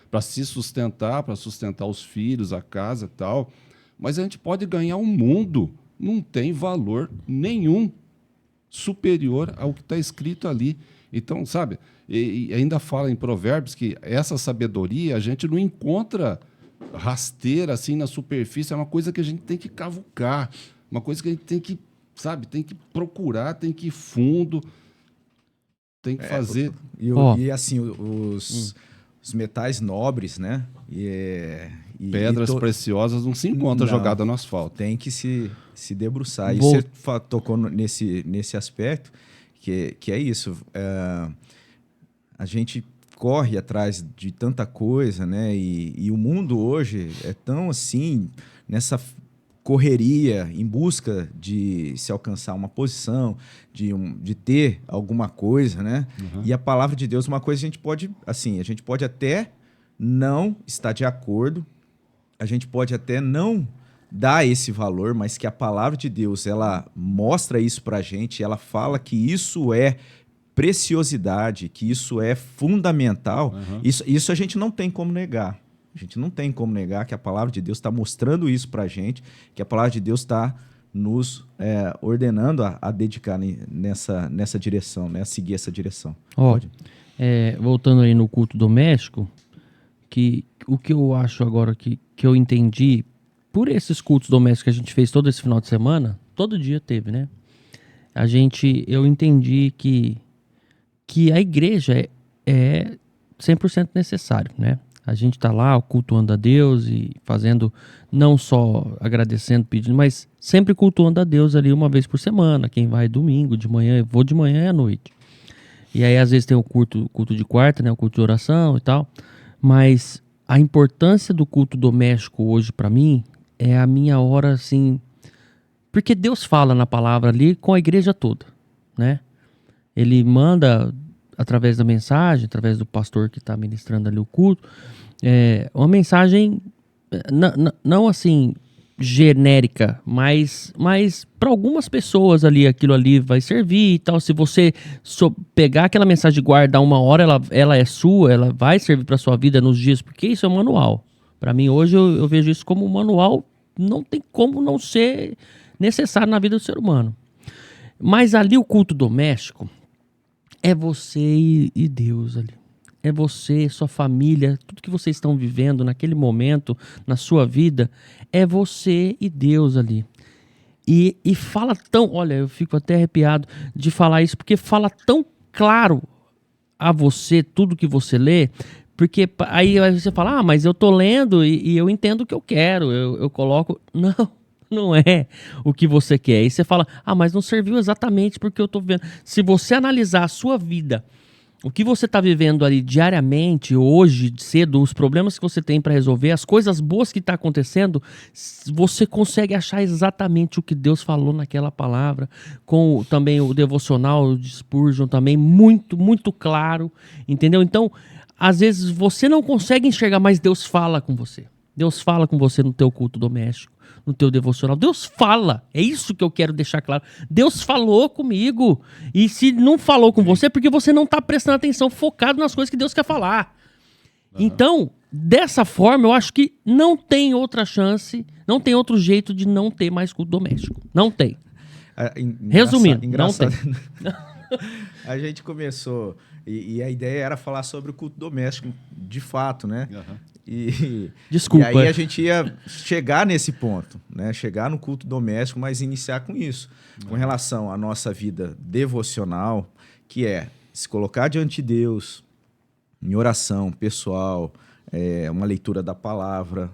os filhos, a casa e tal, mas a gente pode ganhar um mundo, não tem valor nenhum superior ao que está escrito ali. Então, sabe, e ainda fala em Provérbios que essa sabedoria a gente não encontra rasteira assim na superfície, é uma coisa que a gente tem que cavucar, uma coisa que a gente tem que, sabe, tem que procurar, tem que ir fundo, tem que fazer. E assim, os metais nobres, né? Pedras preciosas não se encontram jogadas no asfalto. Tem que se debruçar. E você tocou nesse aspecto, que é isso. A gente corre atrás de tanta coisa, né? E o mundo hoje é tão assim, nessa correria em busca de se alcançar uma posição, de ter alguma coisa, né? E a palavra de Deus, uma coisa a gente pode até não estar de acordo, a gente pode até não dar esse valor, mas que a palavra de Deus, ela mostra isso pra gente, ela fala que isso é preciosidade, que isso é fundamental. Isso a gente não tem como negar. A gente não tem como negar que a palavra de Deus está mostrando isso para a gente, que a palavra de Deus está nos ordenando a dedicar nessa direção, né? A seguir essa direção. Voltando aí no culto doméstico, o que eu acho agora que eu entendi, por esses cultos domésticos que a gente fez todo esse final de semana, todo dia teve, né? Eu entendi que a igreja é 100% necessário, né? A gente está lá cultuando a Deus e fazendo, não só agradecendo, pedindo, mas sempre cultuando a Deus ali uma vez por semana. Quem vai domingo, de manhã, eu vou de manhã e à noite. E aí às vezes tem o culto de quarta, né? O culto de oração e tal. Mas a importância do culto doméstico hoje para mim é a minha hora, assim... Porque Deus fala na palavra ali com a igreja toda, né? Ele manda, através da mensagem, através do pastor que está ministrando ali o culto, uma mensagem, não assim, genérica, mas para algumas pessoas ali, aquilo ali vai servir e tal. Se você pegar aquela mensagem e guardar uma hora, ela é sua, ela vai servir para sua vida nos dias, porque isso é um manual. Para mim, hoje, eu vejo isso como um manual, não tem como não ser necessário na vida do ser humano. Mas ali o culto doméstico é você e Deus ali. É você, sua família, tudo que vocês estão vivendo naquele momento, na sua vida, é você e Deus ali. E fala tão... Olha, eu fico até arrepiado de falar isso, porque fala tão claro a você tudo que você lê, porque aí você fala, mas eu tô lendo e eu entendo o que eu quero, eu coloco... Não é o que você quer. Aí você fala, mas não serviu exatamente porque eu tô vendo. Se você analisar a sua vida, o que você está vivendo ali diariamente, hoje, cedo, os problemas que você tem para resolver, as coisas boas que está acontecendo, você consegue achar exatamente o que Deus falou naquela palavra, com também o devocional de Spurgeon também, muito, muito claro, entendeu? Então, às vezes você não consegue enxergar, mas Deus fala com você. Deus fala com você no teu culto doméstico, no teu devocional. Deus fala. É isso que eu quero deixar claro. Deus falou comigo. E se não falou com você, é porque você não está prestando atenção, focado nas coisas que Deus quer falar. Então, dessa forma, eu acho que não tem outra chance, não tem outro jeito de não ter mais culto doméstico. Não tem. Resumindo, não tem. A gente começou, e a ideia era falar sobre o culto doméstico, de fato, né? Desculpa. E aí a gente ia chegar nesse ponto, né? Chegar no culto doméstico, mas iniciar com isso. Com relação à nossa vida devocional, que é se colocar diante de Deus, em oração pessoal, uma leitura da palavra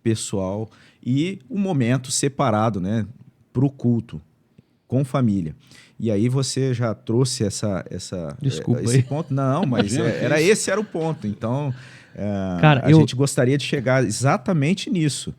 pessoal e um momento separado, né? Para o culto, com família. E aí você já trouxe Desculpa esse aí. ponto? Não, mas esse era o ponto. Então... Cara, a gente gostaria de chegar exatamente nisso,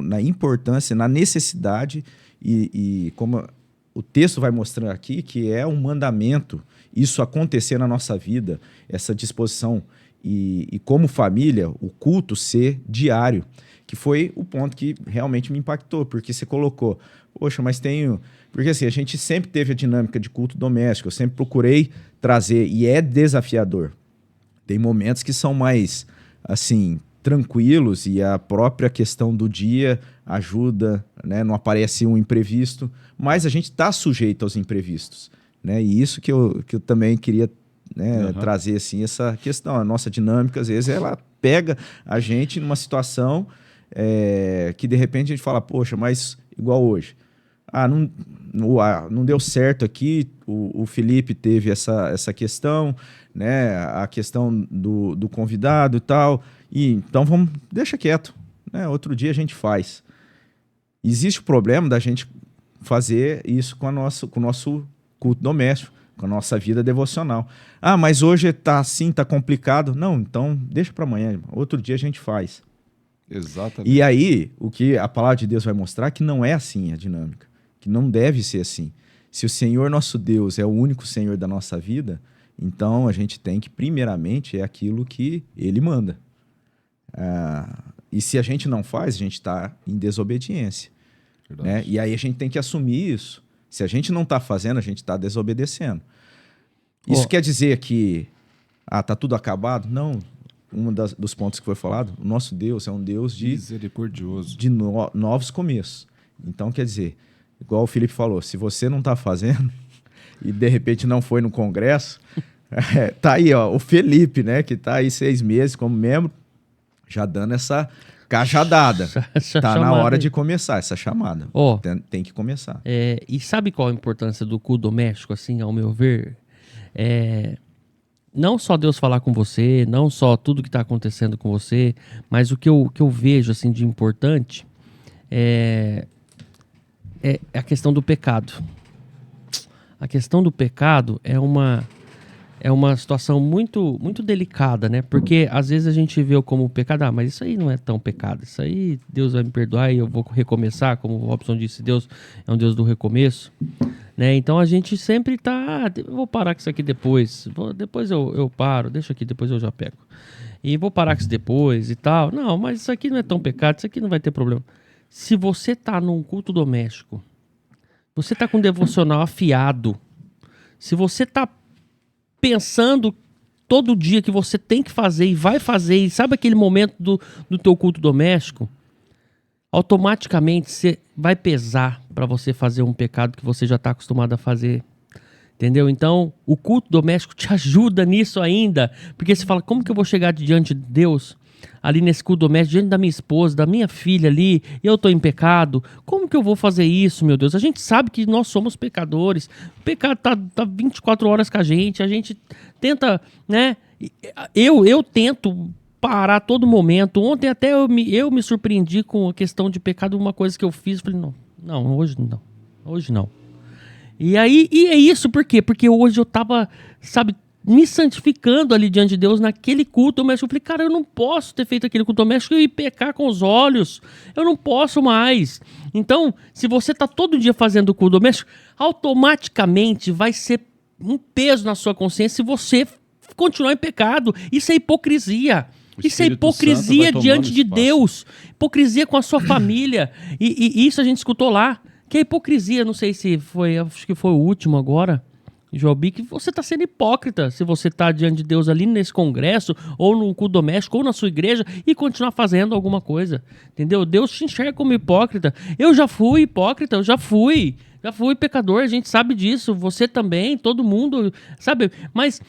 na importância, na necessidade e como o texto vai mostrando aqui, que é um mandamento isso acontecer na nossa vida, essa disposição e como família, o culto ser diário, que foi o ponto que realmente me impactou, porque você colocou, poxa, mas tenho... Porque assim, a gente sempre teve a dinâmica de culto doméstico, eu sempre procurei trazer, e é desafiador. Tem momentos que são mais, assim, tranquilos e a própria questão do dia ajuda, né? Não aparece um imprevisto, mas a gente está sujeito aos imprevistos, né? E isso que eu também queria, né, trazer, assim, essa questão. A nossa dinâmica, às vezes, ela pega a gente numa situação que, de repente, a gente fala, poxa, mas igual hoje. Não deu certo aqui, o Felipe teve essa questão, né, a questão do convidado e tal, e então deixa quieto, né, outro dia a gente faz. Existe o problema da gente fazer isso com o nosso culto doméstico, com a nossa vida devocional. Mas hoje tá assim, tá complicado. Não, então deixa para amanhã, irmão. Outro dia a gente faz. Exatamente. E aí, o que a palavra de Deus vai mostrar é que não é assim a dinâmica, que não deve ser assim. Se o Senhor nosso Deus é o único Senhor da nossa vida, então a gente tem que, primeiramente, é aquilo que Ele manda. E se a gente não faz, a gente está em desobediência. Né? E aí a gente tem que assumir isso. Se a gente não está fazendo, a gente está desobedecendo. Isso quer dizer que tá tudo acabado? Não. Dos pontos que foi falado, o nosso Deus é um Deus misericordioso, de novos começos. Então, quer dizer, igual o Felipe falou, se você não está fazendo e de repente não foi no congresso, tá aí, ó, o Felipe, né, que tá aí 6 meses como membro, já dando essa cajadada. Tá na hora de começar essa chamada. Tem que começar. E sabe qual a importância do culto doméstico, assim, ao meu ver? Não só Deus falar com você, não só tudo que está acontecendo com você, mas o que eu vejo, assim, de importante é a questão do pecado. A questão do pecado é é uma situação muito, muito delicada, né? Porque às vezes a gente vê como pecado, mas isso aí não é tão pecado. Isso aí Deus vai me perdoar e eu vou recomeçar, como o Robson disse, Deus é um Deus do recomeço, né? Então a gente sempre tá, eu vou parar com isso aqui depois, depois eu paro, deixa aqui, depois eu já pego. E vou parar com isso depois e tal. Não, mas isso aqui não é tão pecado, isso aqui não vai ter problema. Se você tá num culto doméstico, você tá com um devocional afiado, se você tá pensando todo dia que você tem que fazer e vai fazer, e sabe aquele momento do teu culto doméstico, automaticamente você vai pesar para você fazer um pecado que você já está acostumado a fazer. Entendeu? Então, o culto doméstico te ajuda nisso ainda, porque você fala, como que eu vou chegar diante de Deus, ali nesse culto doméstico, diante da minha esposa, da minha filha ali, e eu estou em pecado? Como que eu vou fazer isso, meu Deus? A gente sabe que nós somos pecadores, o pecado tá 24 horas com a gente tenta, né? Eu tento parar a todo momento. Ontem até eu me surpreendi com a questão de pecado, uma coisa que eu fiz, falei, não, hoje não. E aí, é isso, por quê? Porque hoje eu tava, sabe, me santificando ali diante de Deus naquele culto doméstico. Eu falei, cara, eu não posso ter feito aquele culto doméstico e pecar com os olhos. Eu não posso mais. Então, se você tá todo dia fazendo o culto doméstico, automaticamente vai ser um peso na sua consciência se você continuar em pecado. Isso é hipocrisia. Isso é hipocrisia diante de Deus. Hipocrisia com a sua família. E isso a gente escutou lá. Que é hipocrisia, não sei se foi, acho que foi o último agora, Jobi, que você está sendo hipócrita se você está diante de Deus ali nesse congresso, ou no culto doméstico, ou na sua igreja, e continuar fazendo alguma coisa, entendeu? Deus te enxerga como hipócrita. Eu já fui hipócrita, já fui pecador, a gente sabe disso, você também, todo mundo, sabe? Mas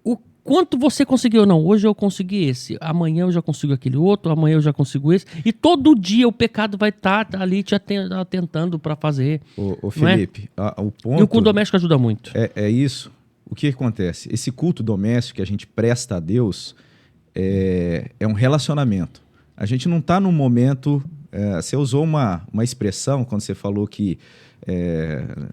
o quanto você conseguiu? Não, hoje eu consegui esse, amanhã eu já consigo aquele outro, amanhã eu já consigo esse, e todo dia o pecado vai estar ali te atentando para fazer. Ô Felipe, o ponto... E o culto doméstico ajuda muito. É isso. O que acontece? Esse culto doméstico que a gente presta a Deus é um relacionamento. A gente não está num momento... você usou uma expressão quando você falou que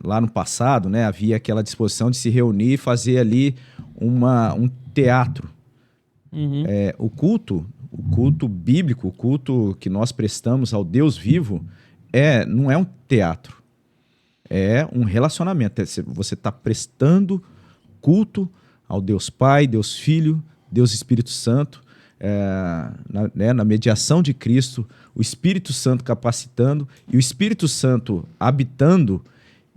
lá no passado, né, havia aquela disposição de se reunir e fazer ali um teatro. Uhum. O culto bíblico, o culto que nós prestamos ao Deus vivo, não é um teatro, é um relacionamento. Você está prestando culto ao Deus Pai, Deus Filho, Deus Espírito Santo, na mediação de Cristo, o Espírito Santo capacitando e o Espírito Santo habitando,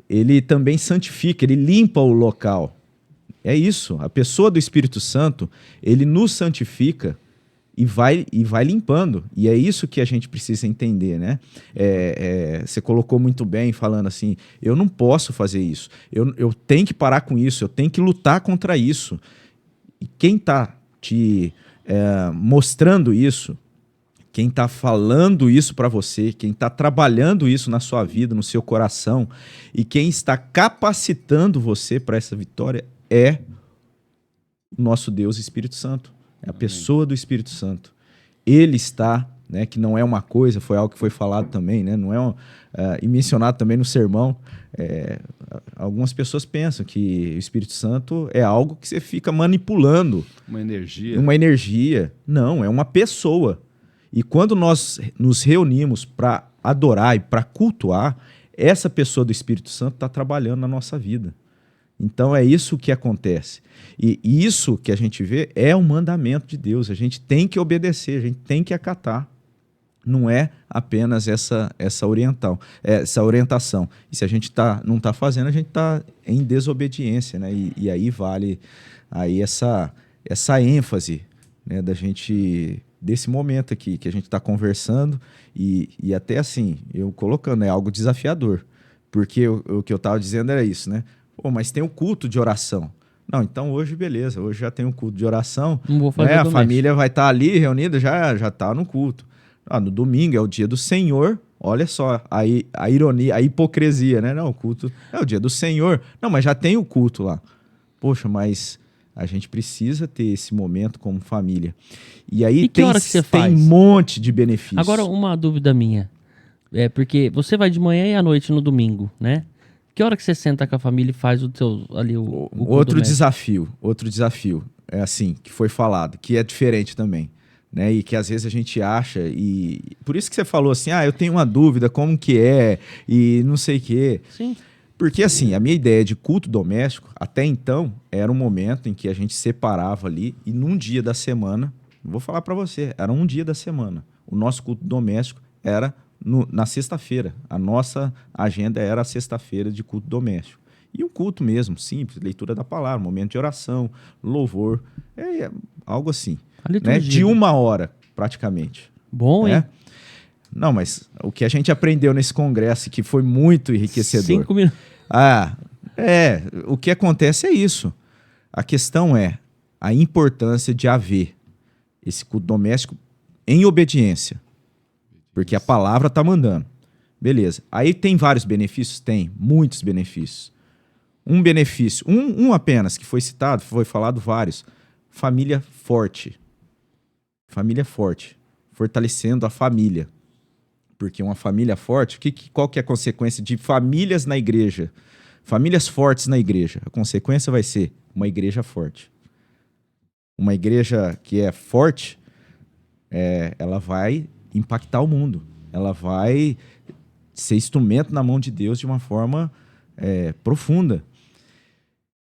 ele também santifica, ele limpa o local. É isso, a pessoa do Espírito Santo, ele nos santifica e vai limpando. E é isso que a gente precisa entender, né? Você colocou muito bem falando assim, eu não posso fazer isso, eu tenho que parar com isso, eu tenho que lutar contra isso. E quem está te mostrando isso, quem está falando isso para você, quem está trabalhando isso na sua vida, no seu coração, e quem está capacitando você para essa vitória é o nosso Deus Espírito Santo. É a pessoa do Espírito Santo. Ele está, né, que não é uma coisa, foi algo que foi falado também, né, não é e mencionado também no sermão. Algumas pessoas pensam que o Espírito Santo é algo que você fica manipulando. Uma energia. Uma energia. Não, é uma pessoa. E quando nós nos reunimos para adorar e para cultuar, essa pessoa do Espírito Santo está trabalhando na nossa vida. Então é isso que acontece. E isso que a gente vê é um mandamento de Deus. A gente tem que obedecer, a gente tem que acatar. Não é apenas essa orientação. E se a gente não está fazendo, a gente está em desobediência, né? E aí vale aí essa ênfase, né, da gente, desse momento aqui que a gente está conversando e até assim, eu colocando, é algo desafiador. Porque o que eu estava dizendo era isso, né? Mas tem o culto de oração. Não, então hoje beleza, hoje já tem um culto de oração. Não vou fazer a família vai estar ali reunida, já está no culto. No domingo é o dia do Senhor, olha só a ironia, a hipocrisia, né? Não, o culto é o dia do Senhor. Não, mas já tem o culto lá. Poxa, mas a gente precisa ter esse momento como família. E aí tem um monte de benefícios. Agora, uma dúvida minha. Porque você vai de manhã e à noite no domingo, né? Que hora que você senta com a família e faz o teu ali o culto Outro doméstico? desafio, é assim, que foi falado, que é diferente também, né? E que às vezes a gente acha, e por isso que você falou assim, eu tenho uma dúvida, como que é, e não sei o quê. Sim. Porque assim, a minha ideia de culto doméstico, até então, era um momento em que a gente separava ali, e num dia da semana, vou falar para você, era um dia da semana. O nosso culto doméstico era na sexta-feira. A nossa agenda era a sexta-feira de culto doméstico. E um culto mesmo, simples, leitura da palavra, momento de oração, louvor, algo assim. A liturgia. Né? De 1 hora, praticamente. Bom, hein? Não, mas o que a gente aprendeu nesse congresso, que foi muito enriquecedor. 5 minutos. O que acontece é isso. A questão é a importância de haver esse culto doméstico em obediência. Porque a palavra está mandando. Beleza. Aí tem vários benefícios? Tem, muitos benefícios. Um benefício, um apenas, que foi citado, foi falado vários. Família forte. Família forte. Fortalecendo a família. Porque uma família forte, qual que é a consequência de famílias na igreja? Famílias fortes na igreja. A consequência vai ser uma igreja forte. Uma igreja que é forte, ela vai impactar o mundo. Ela vai ser instrumento na mão de Deus de uma forma profunda.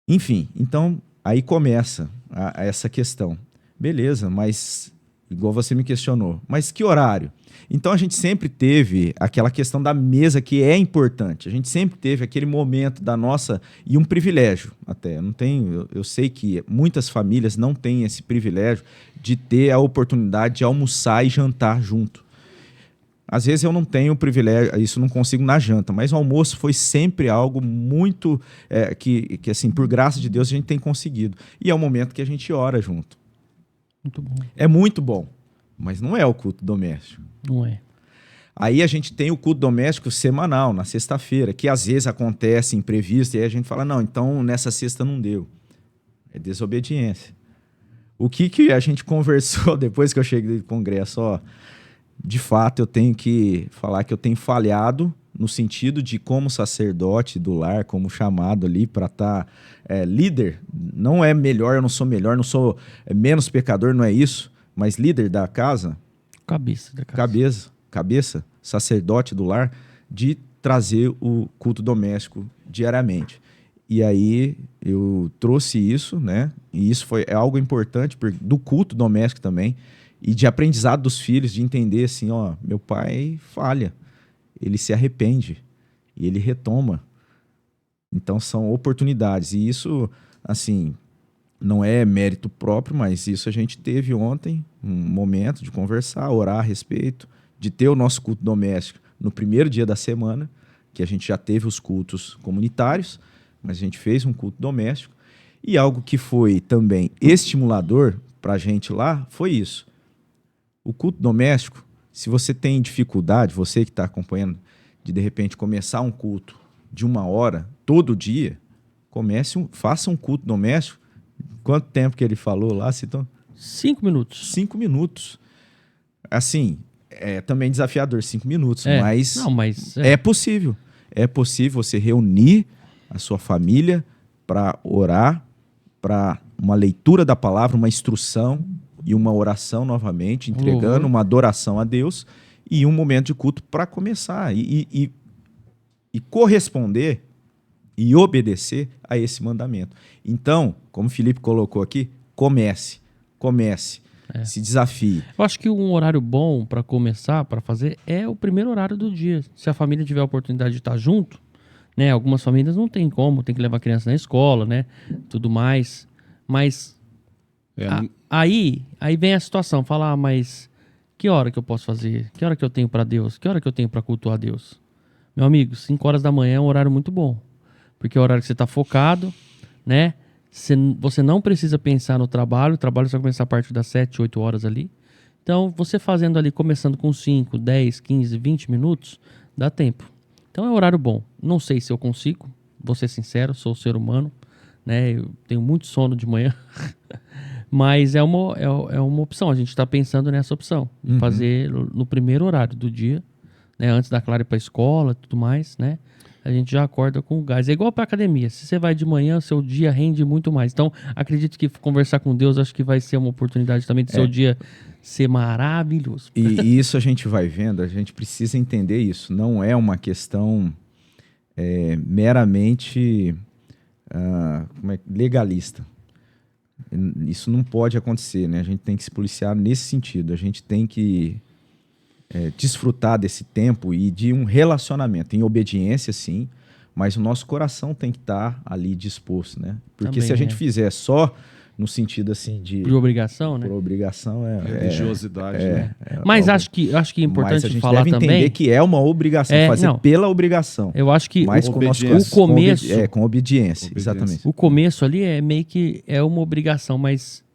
Enfim, então aí começa essa questão. Beleza, mas igual você me questionou, mas que horário? Então a gente sempre teve aquela questão da mesa que é importante. A gente sempre teve aquele momento da nossa, e um privilégio até. Eu sei que muitas famílias não têm esse privilégio de ter a oportunidade de almoçar e jantar junto. Às vezes eu não tenho o privilégio, isso não consigo na janta, mas o almoço foi sempre algo muito, que assim, por graça de Deus a gente tem conseguido. E é o momento que a gente ora junto. Muito bom. É muito bom, mas não é o culto doméstico. Não é. Aí a gente tem o culto doméstico semanal, na sexta-feira, que às vezes acontece imprevisto, e aí a gente fala, não, então nessa sexta não deu. É desobediência. O que a gente conversou depois que eu cheguei do congresso? De fato, eu tenho que falar que eu tenho falhado no sentido de como sacerdote do lar, como chamado ali para estar líder. Não é melhor, eu não sou melhor, não sou menos pecador, não é isso, mas líder da casa. Cabeça da casa. Cabeça, sacerdote do lar, de trazer o culto doméstico diariamente. E aí eu trouxe isso, né? E isso é algo importante do culto doméstico também, e de aprendizado dos filhos, de entender assim, meu pai falha, ele se arrepende e ele retoma. Então são oportunidades. E isso, assim, não é mérito próprio, mas isso a gente teve ontem, um momento de conversar, orar a respeito, de ter o nosso culto doméstico no primeiro dia da semana, que a gente já teve os cultos comunitários, mas a gente fez um culto doméstico. E algo que foi também estimulador para a gente lá foi isso. O culto doméstico, se você tem dificuldade, você que está acompanhando, de repente começar um culto de 1 hora, todo dia, faça um culto doméstico. Quanto tempo que ele falou lá, Citon? 5 minutos. 5 minutos. Assim, é também desafiador, 5 minutos, mas é possível. É possível você reunir a sua família para orar, para uma leitura da palavra, uma instrução e uma oração novamente, entregando uma adoração a Deus e um momento de culto para começar e corresponder e obedecer a esse mandamento. Então, como o Felipe colocou aqui, comece, se desafie. Eu acho que um horário bom para começar, para fazer, é o primeiro horário do dia. Se a família tiver a oportunidade de estar junto, né? Algumas famílias não tem como, tem que levar a criança na escola, né? Tudo mais. Mas aí vem a situação, falar, mas que hora que eu posso fazer? Que hora que eu tenho para Deus? Que hora que eu tenho para cultuar Deus? Meu amigo, 5 horas da manhã é um horário muito bom. Porque é o horário que você está focado, né? Você não precisa pensar no trabalho, o trabalho só começa a partir das 7, 8 horas ali. Então, você fazendo ali, começando com 5, 10, 15, 20 minutos, dá tempo. Então, é um horário bom. Não sei se eu consigo, vou ser sincero, sou um ser humano, né? Eu tenho muito sono de manhã, mas é uma opção. A gente está pensando nessa opção, de fazer no primeiro horário do dia, né? Antes da Clara ir para a escola e tudo mais, né? a gente já acorda com gás. É igual para academia. Se você vai de manhã, seu dia rende muito mais. Então, acredito que conversar com Deus, acho que vai ser uma oportunidade também de seu dia ser maravilhoso. E isso a gente vai vendo, a gente precisa entender isso. Não é uma questão meramente legalista. Isso não pode acontecer, né? A gente tem que se policiar nesse sentido. A gente tem que desfrutar desse tempo e de um relacionamento em obediência, sim, mas o nosso coração tem que estar ali disposto, né? Porque Também se a gente fizer só no sentido assim de por obrigação, né? por obrigação Religiosidade, né? Mas algo- acho que é mas a importante gente falar deve entender também. que é uma obrigação, fazer não. pela obrigação. Eu acho que Mas com o nosso obediência. coração, O começo- com obediência, Obediência. exatamente. o começo ali é meio que uma obrigação, mas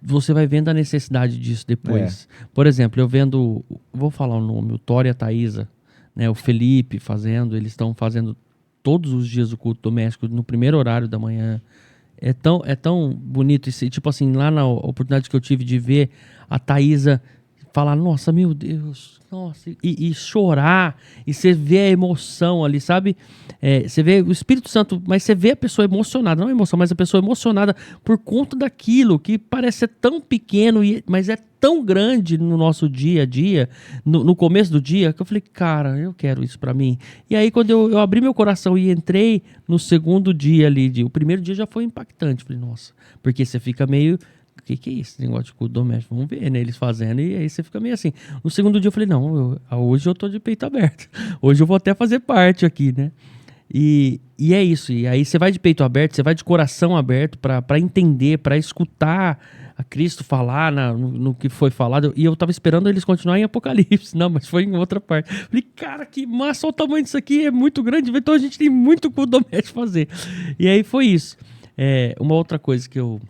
você vai vendo a necessidade disso depois. Por exemplo, eu vendo, vou falar o nome, o Thor e a Thaisa, né, o Felipe fazendo, eles estão fazendo todos os dias o culto doméstico no primeiro horário da manhã. É tão bonito isso. Tipo assim, lá na oportunidade que eu tive de ver a Thaisa falar, nossa, meu Deus, nossa, e chorar, e você vê a emoção ali, sabe? Você vê o Espírito Santo, mas você vê a pessoa emocionada, não a emoção, mas a pessoa emocionada por conta daquilo que parece ser tão pequeno, mas é tão grande no nosso dia a dia, no começo do dia, que eu falei, cara, eu quero isso pra mim. E aí, quando eu abri meu coração e entrei no segundo dia ali, o primeiro dia já foi impactante, falei, nossa, porque você fica meio... O que é isso? Esse negócio de culto doméstico? Vamos ver, né? Eles fazendo, e aí você fica meio assim. No segundo dia eu falei, não, hoje eu tô de peito aberto. Hoje eu vou até fazer parte aqui, né? E é isso. E aí você vai de peito aberto, você vai de coração aberto para entender, para escutar a Cristo falar no que foi falado. E eu tava esperando eles continuarem em Apocalipse. Não, mas foi em outra parte. Falei, cara, que massa, olha o tamanho disso aqui, é muito grande. Então a gente tem muito culto doméstico fazer. E aí foi isso. Uma outra coisa que eu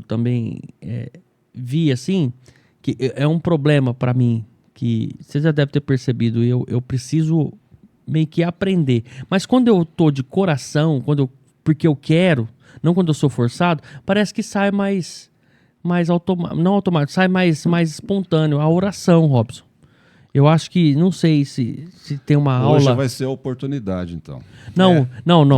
também vi, assim, que é um problema para mim, que você já deve ter percebido, eu preciso meio que aprender. Mas quando eu tô de coração, porque eu quero, não quando eu sou forçado, parece que sai mais não automático, sai mais espontâneo. A oração, Robson. Eu acho que, não sei se tem uma Hoje aula... vai ser a oportunidade, então. Não.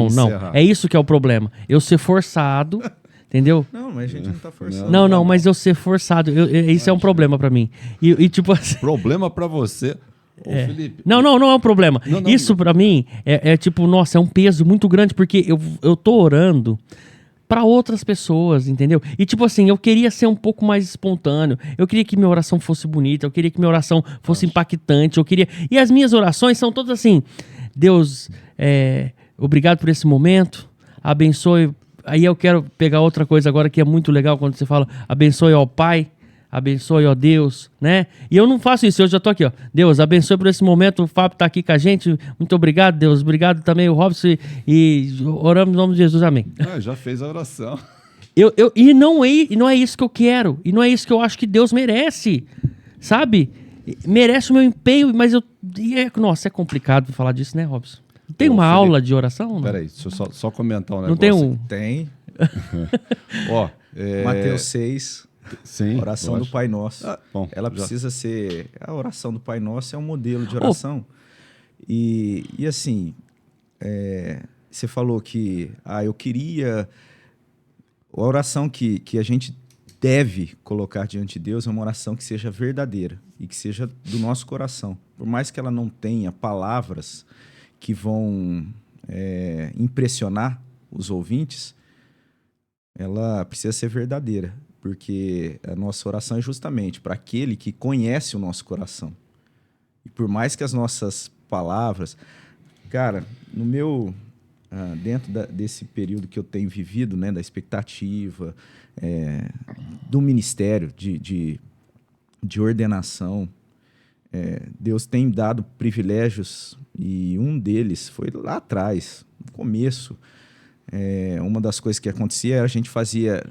encerrar. É isso que é o problema. Eu ser forçado... Entendeu? Não, mas a gente não tá forçando. Não, mas eu ser forçado, isso é um problema pra mim. E tipo assim, Problema pra você, ô Felipe. não é um problema. Não. Isso pra mim é tipo, nossa, é um peso muito grande, porque eu tô orando pra outras pessoas, entendeu? E tipo assim, eu queria ser um pouco mais espontâneo, eu queria que minha oração fosse bonita, eu queria que minha oração fosse impactante, e as minhas orações são todas assim, Deus, obrigado por esse momento, abençoe. Aí eu quero pegar outra coisa agora que é muito legal quando você fala abençoe ao Pai, abençoe ao Deus, né? E eu não faço isso, eu já tô aqui, ó. Deus, abençoe por esse momento, o Fábio tá aqui com a gente. Muito obrigado, Deus. Obrigado também o Robson e oramos no nome de Jesus, amém. Já fez a oração. E não é isso que eu quero, e não é isso que eu acho que Deus merece, sabe? Merece o meu empenho, mas nossa, é complicado falar disso, né, Robson? Tem uma Felipe, aula de oração? Não? Peraí, deixa eu só comentar um Não negócio. tem Tem. Ó, Mateus 6, sim, oração do lógico. Pai Nosso. Bom, Ela já- precisa ser... A oração do Pai Nosso é um modelo de oração. E assim, você falou que eu queria... A oração que a gente deve colocar diante de Deus é uma oração que seja verdadeira e que seja do nosso coração. Por mais que ela não tenha palavras que vão impressionar os ouvintes, ela precisa ser verdadeira, porque a nossa oração é justamente para aquele que conhece o nosso coração. E por mais que as nossas palavras... Cara, no meu... dentro desse período que eu tenho vivido, né, da expectativa, do ministério, de ordenação, Deus tem dado privilégios, e um deles foi lá atrás, no começo. Uma das coisas que acontecia era a gente fazia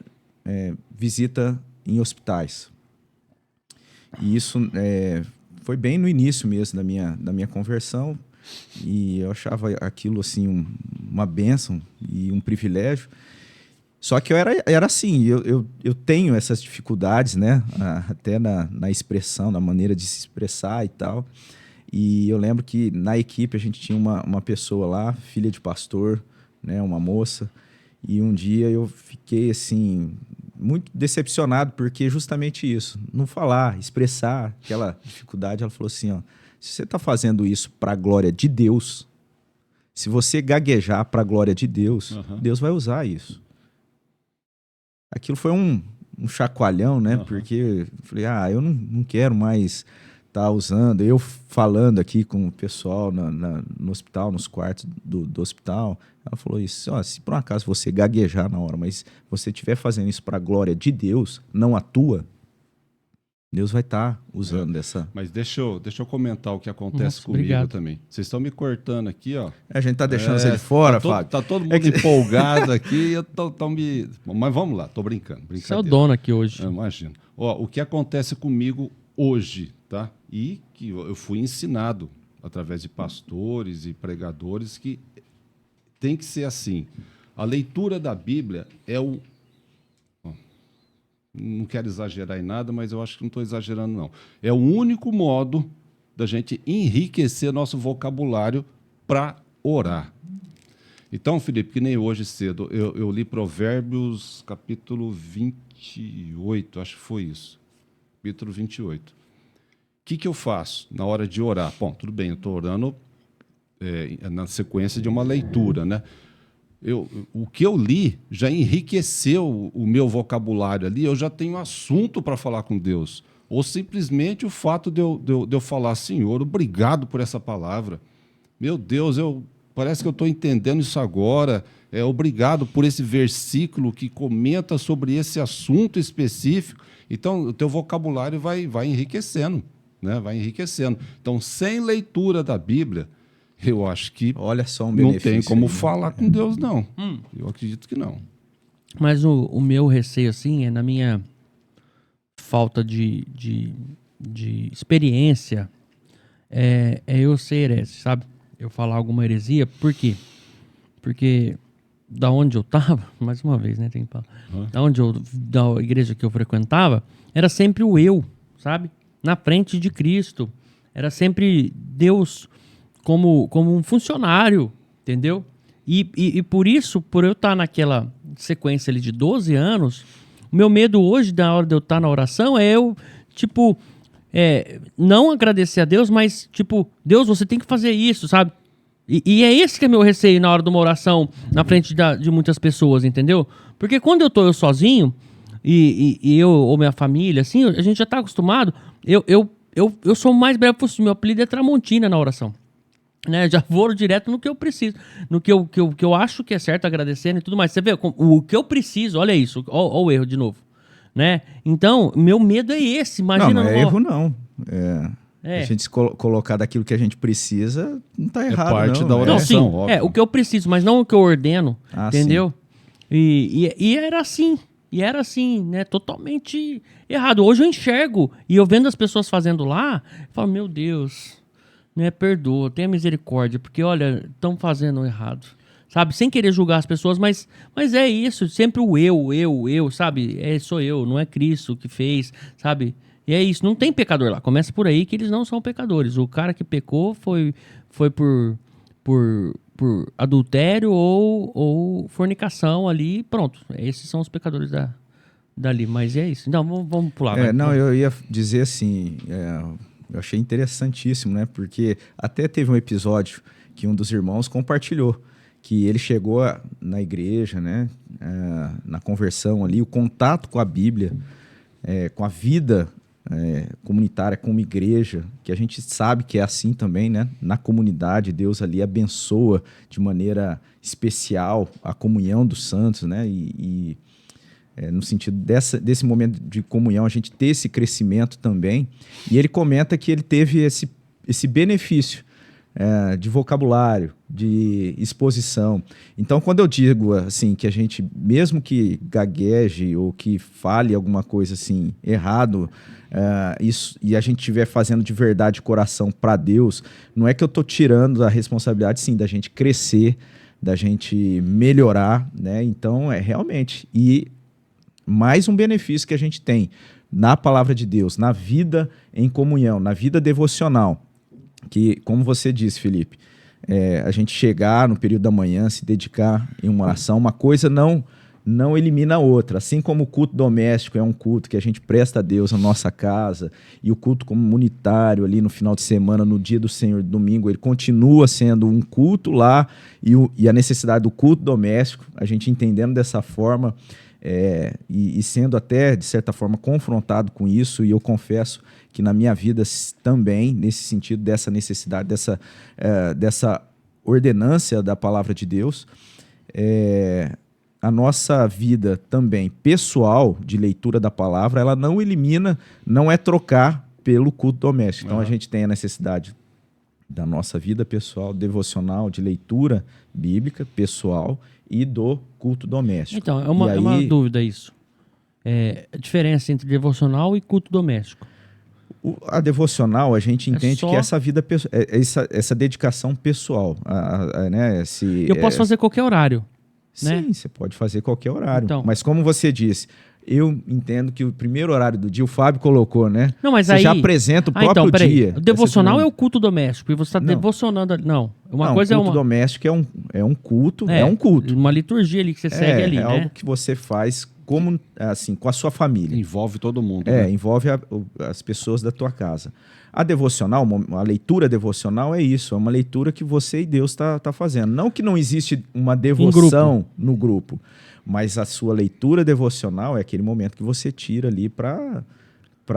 visita em hospitais. E isso foi bem no início mesmo da minha conversão, e eu achava aquilo assim uma bênção e um privilégio. Só que eu era assim, eu tenho essas dificuldades, né? Até na expressão, na maneira de se expressar e tal. E eu lembro que na equipe a gente tinha uma pessoa lá, filha de pastor, né, uma moça, e um dia eu fiquei assim muito decepcionado, porque justamente isso, não falar, expressar aquela dificuldade. Ela falou assim, ó, se você está fazendo isso para a glória de Deus, se você gaguejar para a glória de Deus, Deus vai usar isso. Aquilo foi um chacoalhão, né? Porque eu falei, eu não quero mais estar usando. Eu falando aqui com o pessoal no hospital, nos quartos do hospital, ela falou isso, ó, se por um acaso você gaguejar na hora, mas você estiver fazendo isso para a glória de Deus, não a tua, Deus vai estar usando dessa... Mas deixa eu comentar o que acontece comigo obrigado. Também. Vocês estão me cortando aqui, ó. A gente tá deixando ele fora, Fábio. Tá todo mundo empolgado aqui. Mas vamos lá, tô brincando. Você é o dono aqui hoje. Imagina. Ó, o que acontece comigo hoje, tá? E que eu fui ensinado através de pastores e pregadores que tem que ser assim. A leitura da Bíblia é o... Não quero exagerar em nada, mas eu acho que não estou exagerando, não. É o único modo da gente enriquecer nosso vocabulário para orar. Então, Felipe, que nem hoje cedo, eu li Provérbios, capítulo 28, acho que foi isso. Capítulo 28. O que eu faço na hora de orar? Bom, tudo bem, eu estou orando na sequência de uma leitura, né? O que eu li já enriqueceu o meu vocabulário ali, eu já tenho assunto para falar com Deus. Ou simplesmente o fato de eu falar, Senhor, obrigado por essa palavra. Meu Deus, parece que eu estou entendendo isso agora. Obrigado por esse versículo que comenta sobre esse assunto específico. Então, o teu vocabulário vai enriquecendo, né? Vai enriquecendo. Então, sem leitura da Bíblia, eu acho que olha só um benefício, não tem como aí, né? falar com Deus, não. Eu acredito que não. Mas o meu receio, assim, é na minha falta de experiência, é eu ser herege, sabe? Eu falar alguma heresia. Por quê? Porque da onde eu estava, mais uma vez, né? Tem que falar. Da igreja que eu frequentava, era sempre o eu, sabe? Na frente de Cristo. Era sempre Deus como um funcionário, entendeu? E por isso, por eu estar naquela sequência ali de 12 anos, o meu medo hoje, da hora de eu estar na oração, é eu, não agradecer a Deus, mas, Deus, você tem que fazer isso, sabe? E é esse que é meu receio na hora de uma oração, na frente de muitas pessoas, entendeu? Porque quando eu tô sozinho, e eu ou minha família, assim, a gente já tá acostumado, eu sou mais breve possível, meu apelido é Tramontina na oração. Né, já vou direto no que eu preciso, no que eu acho que é certo, agradecendo e tudo mais. Você vê, o que eu preciso, olha isso, olha o erro de novo, né? Então, meu medo é esse, imagina... Não é erro não, a gente se colocar daquilo que a gente precisa, não tá errado, não. É parte da oração, não, sim, o que eu preciso, mas não o que eu ordeno, entendeu? Sim. E era assim, né, totalmente errado. Hoje eu enxergo, e eu vendo as pessoas fazendo lá, eu falo, meu Deus... Né, perdoa, tenha misericórdia, porque, olha, estão fazendo errado, sabe? Sem querer julgar as pessoas, mas é isso, sempre o eu, sabe? Sou eu, não é Cristo que fez, sabe? E é isso, não tem pecador lá. Começa por aí que eles não são pecadores. O cara que pecou foi por adultério ou fornicação ali, pronto. Esses são os pecadores dali, mas é isso. Não, vamos pular. Eu ia dizer assim... Eu achei interessantíssimo, né? Porque até teve um episódio que um dos irmãos compartilhou, que ele chegou na igreja, né? Na conversão ali, o contato com a Bíblia, com a vida comunitária, como igreja, que a gente sabe que é assim também, né? Na comunidade, Deus ali abençoa de maneira especial a comunhão dos santos, né? No sentido desse momento de comunhão, a gente ter esse crescimento também. E ele comenta que ele teve esse benefício de vocabulário, de exposição. Então, quando eu digo assim, que a gente, mesmo que gagueje ou que fale alguma coisa assim, errado, e a gente estiver fazendo de verdade coração para Deus, não é que eu estou tirando a responsabilidade, sim, da gente crescer, da gente melhorar, né? Então, realmente... mais um benefício que a gente tem na palavra de Deus, na vida em comunhão, na vida devocional, que, como você disse, Felipe, a gente chegar no período da manhã, se dedicar em uma oração, uma coisa não elimina a outra. Assim como o culto doméstico é um culto que a gente presta a Deus na nossa casa, e o culto comunitário ali no final de semana, no dia do Senhor, domingo, ele continua sendo um culto lá, e a necessidade do culto doméstico, a gente entendendo dessa forma, e sendo até, de certa forma, confrontado com isso, e eu confesso que na minha vida também, nesse sentido dessa necessidade, dessa ordenância da palavra de Deus, a nossa vida também pessoal de leitura da palavra, ela não elimina, não é trocar pelo culto doméstico. Então a gente tem a necessidade da nossa vida pessoal, devocional, de leitura bíblica pessoal e do culto doméstico. Então, é uma dúvida isso. A diferença entre devocional e culto doméstico. A devocional, a gente entende que essa vida, essa dedicação pessoal, né? Eu posso fazer qualquer horário. Sim, né? Você pode fazer qualquer horário. Então, mas como você disse, eu entendo que o primeiro horário do dia, o Fábio colocou, né? Não, mas você já apresenta o próprio dia. O devocional é o culto doméstico, e você está devocionando. Não, coisa culto doméstico é um culto, é um culto. Uma liturgia ali que você segue ali, né? É algo que você faz como, assim, com a sua família. Envolve todo mundo. Né? Envolve as pessoas da tua casa. A devocional, a leitura devocional é isso, é uma leitura que você e Deus tá fazendo. Não que não existe uma devoção no grupo, mas a sua leitura devocional é aquele momento que você tira ali para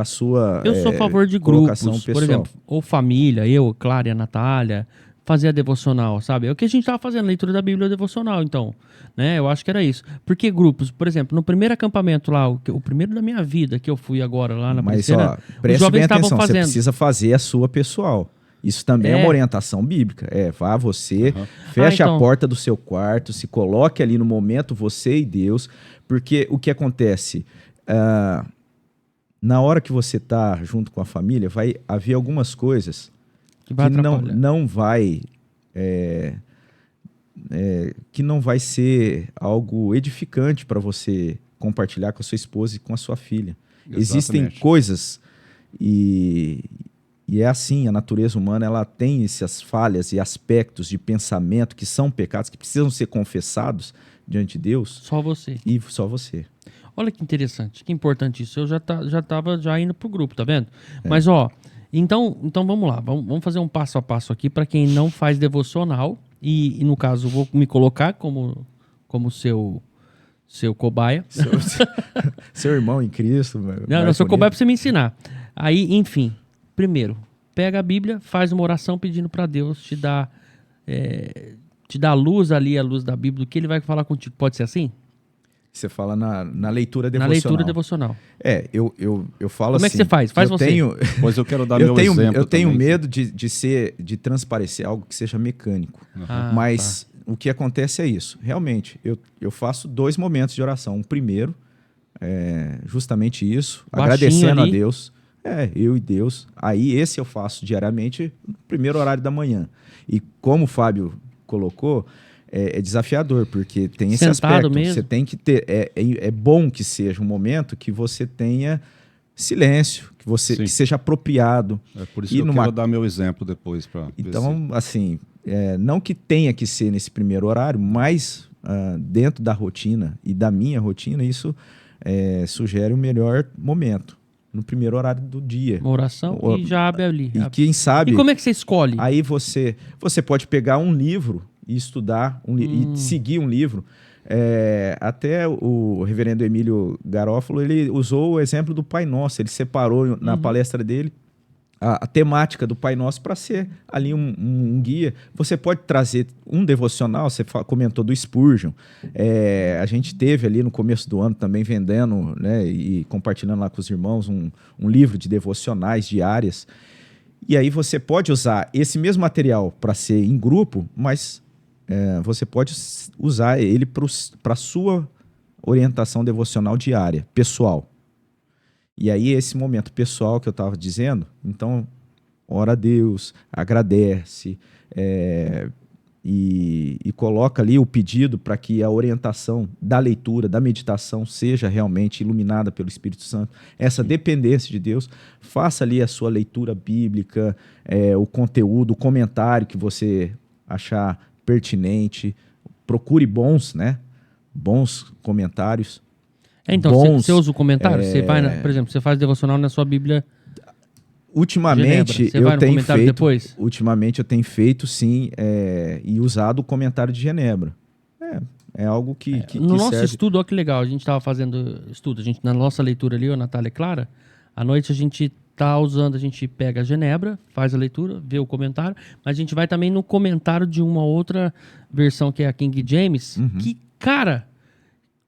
sua Eu sou a favor de grupos, por exemplo, ou família, eu, Clara e a Natália, fazer a devocional, sabe? É o que a gente estava fazendo, leitura da Bíblia devocional, então, né? Eu acho que era isso. Porque grupos, por exemplo, no primeiro acampamento lá, o primeiro da minha vida que eu fui agora lá na Palestina, preste bem atenção, você precisa fazer a sua pessoal. Isso também é uma orientação bíblica. Vá você, feche a porta do seu quarto, se coloque ali no momento, você e Deus, porque o que acontece, na hora que você está junto com a família, vai haver algumas coisas que não vai ser algo edificante para você compartilhar com a sua esposa e com a sua filha. Exatamente. Existem coisas e é assim, a natureza humana ela tem essas falhas e aspectos de pensamento que são pecados, que precisam ser confessados diante de Deus. Só você. E só você. Olha que interessante, que importante isso. Eu já estava indo pro grupo, tá vendo? Mas, então vamos lá. Vamos fazer um passo a passo aqui para quem não faz devocional. E, no caso, vou me colocar como seu cobaia. Seu irmão em Cristo. Não, sou cobaia para você me ensinar. Aí, enfim, primeiro, pega a Bíblia, faz uma oração pedindo para Deus te dar a luz ali, a luz da Bíblia, do que ele vai falar contigo. Pode ser assim? Você fala na leitura devocional. Na leitura devocional. Eu falo Como assim... é que você faz? Faz você. Pois eu quero dar meu exemplo. Eu tenho medo de transparecer algo que seja mecânico. Mas o que acontece é isso. Realmente, eu faço 2 momentos de oração. Um primeiro, justamente isso, baixinho agradecendo ali. A Deus. Eu e Deus. Aí esse eu faço diariamente no primeiro horário da manhã. E como o Fábio colocou... É desafiador, porque tem esse aspecto. Mesmo. Você tem que ter. É bom que seja um momento que você tenha silêncio, que seja apropriado. É por isso que eu quero dar meu exemplo depois. Então, assim, não que tenha que ser nesse primeiro horário, mas dentro da rotina e da minha rotina, isso sugere o melhor momento. No primeiro horário do dia. Uma oração e já abre ali. E quem sabe... E como é que você escolhe? Aí você pode pegar um livro e estudar, e seguir um livro. Até o reverendo Emílio Garófalo, ele usou o exemplo do Pai Nosso. Ele separou na palestra dele a temática do Pai Nosso para ser ali um guia. Você pode trazer um devocional, você comentou do Spurgeon. A gente teve ali no começo do ano também vendendo, né, e compartilhando lá com os irmãos um livro de devocionais diárias. E aí você pode usar esse mesmo material para ser em grupo, mas você pode usar ele para a sua orientação devocional diária, pessoal. E aí esse momento pessoal que eu estava dizendo, então ora a Deus, agradece, e coloca ali o pedido para que a orientação da leitura, da meditação, seja realmente iluminada pelo Espírito Santo, essa dependência de Deus. Faça ali a sua leitura bíblica, o conteúdo, o comentário que você achar pertinente. Procure bons comentários. Então, bons, você usa o comentário? Você vai, por exemplo, você faz devocional na sua Bíblia. Ultimamente Você vai eu no tenho comentário feito. depois? Ultimamente eu tenho feito, sim, e usado o comentário de Genebra. É algo que No nosso serve. estudo, olha que legal, a gente estava fazendo estudo, na nossa leitura ali, a Natália e Clara, à noite a gente tá usando, a gente pega a Genebra, faz a leitura, vê o comentário, mas a gente vai também no comentário de uma outra versão que é a King James, que, cara,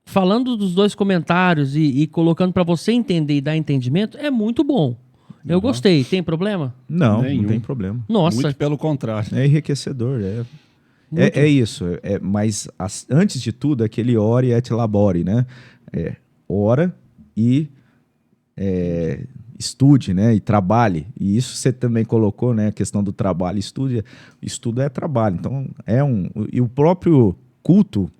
falando dos dois comentários e colocando para você entender e dar entendimento, é muito bom. Eu gostei. Tem problema? Não Nenhum. tem problema. Nossa. Muito pelo contrário. É enriquecedor. É isso. Mas antes de tudo, aquele ore et labore, né? Ora e estude, né? E trabalhe. E isso você também colocou, né? A questão do trabalho. Estudo é trabalho. Então, e o próprio culto,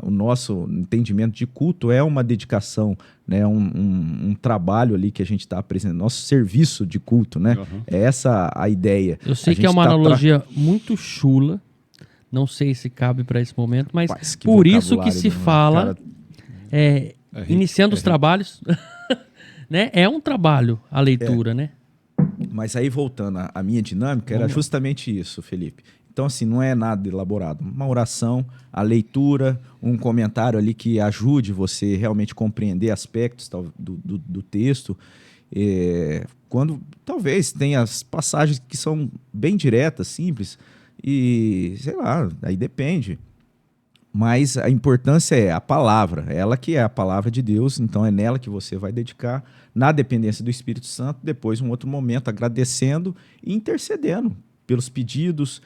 o nosso entendimento de culto é uma dedicação, né? Um trabalho ali que a gente está apresentando, nosso serviço de culto, né? É essa a ideia. Eu sei que é uma analogia muito chula, não sei se cabe para esse momento, mas por isso que se fala, iniciando os trabalhos, né? É um trabalho a leitura, né? Mas aí, voltando à minha dinâmica, era justamente isso, Felipe. Então, assim, não é nada elaborado. Uma oração, a leitura, um comentário ali que ajude você realmente compreender aspectos do texto. Quando talvez tenha as passagens que são bem diretas, simples, e sei lá, aí depende. Mas a importância é a palavra, ela que é a palavra de Deus, então é nela que você vai dedicar, na dependência do Espírito Santo, depois um outro momento agradecendo e intercedendo pelos pedidos,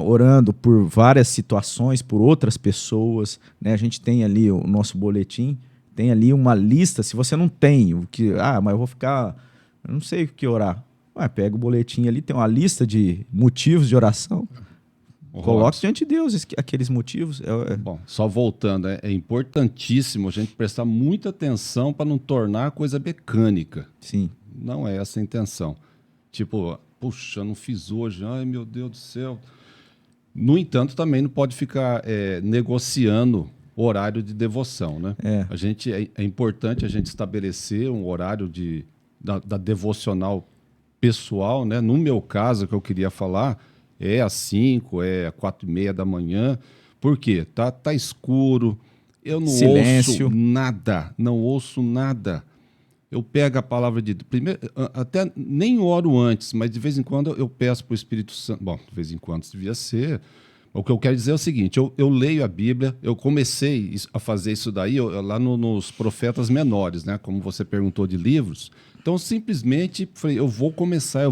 orando por várias situações, por outras pessoas, né? A gente tem ali o nosso boletim, tem ali uma lista. Se você não tem o que, mas eu vou ficar, eu não sei o que orar. Pega o boletim ali, tem uma lista de motivos de oração. Coloque diante de Deus aqueles motivos. Bom, só voltando, é importantíssimo a gente prestar muita atenção para não tornar a coisa mecânica. Sim. Não é essa a intenção. Tipo, puxa, não fiz hoje, ai meu Deus do céu. No entanto, também não pode ficar negociando horário de devoção, né? É importante a gente estabelecer um horário da devocional pessoal, né? No meu caso, que eu queria falar, é às 5, é às 4:30 da manhã. Por quê? Tá escuro, eu não ouço nada. Eu pego a palavra de Deus. Primeiro, até nem oro antes, mas de vez em quando eu peço para o Espírito Santo. Bom, de vez em quando devia ser. O que eu quero dizer é o seguinte: eu leio a Bíblia, eu comecei a fazer isso daí lá nos Profetas Menores, né? Como você perguntou de livros. Então, simplesmente falei, eu vou começar.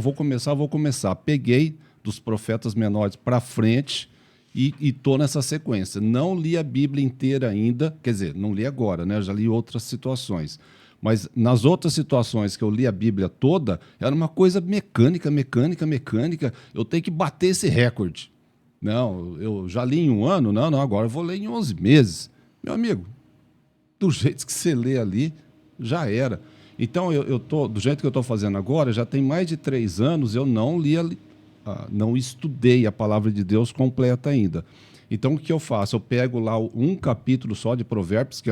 Peguei dos Profetas Menores para frente e estou nessa sequência. Não li a Bíblia inteira ainda, quer dizer, não li agora, né? Eu já li outras situações. Mas nas outras situações que eu li a Bíblia toda, era uma coisa mecânica. Eu tenho que bater esse recorde. Não, eu já li em um ano, não, agora eu vou ler em 11 meses. Meu amigo, do jeito que você lê ali, já era. Então, do jeito que eu estou fazendo agora, já tem mais de 3 anos, eu não não estudei a palavra de Deus completa ainda. Então, o que eu faço? Eu pego lá um capítulo só de Provérbios,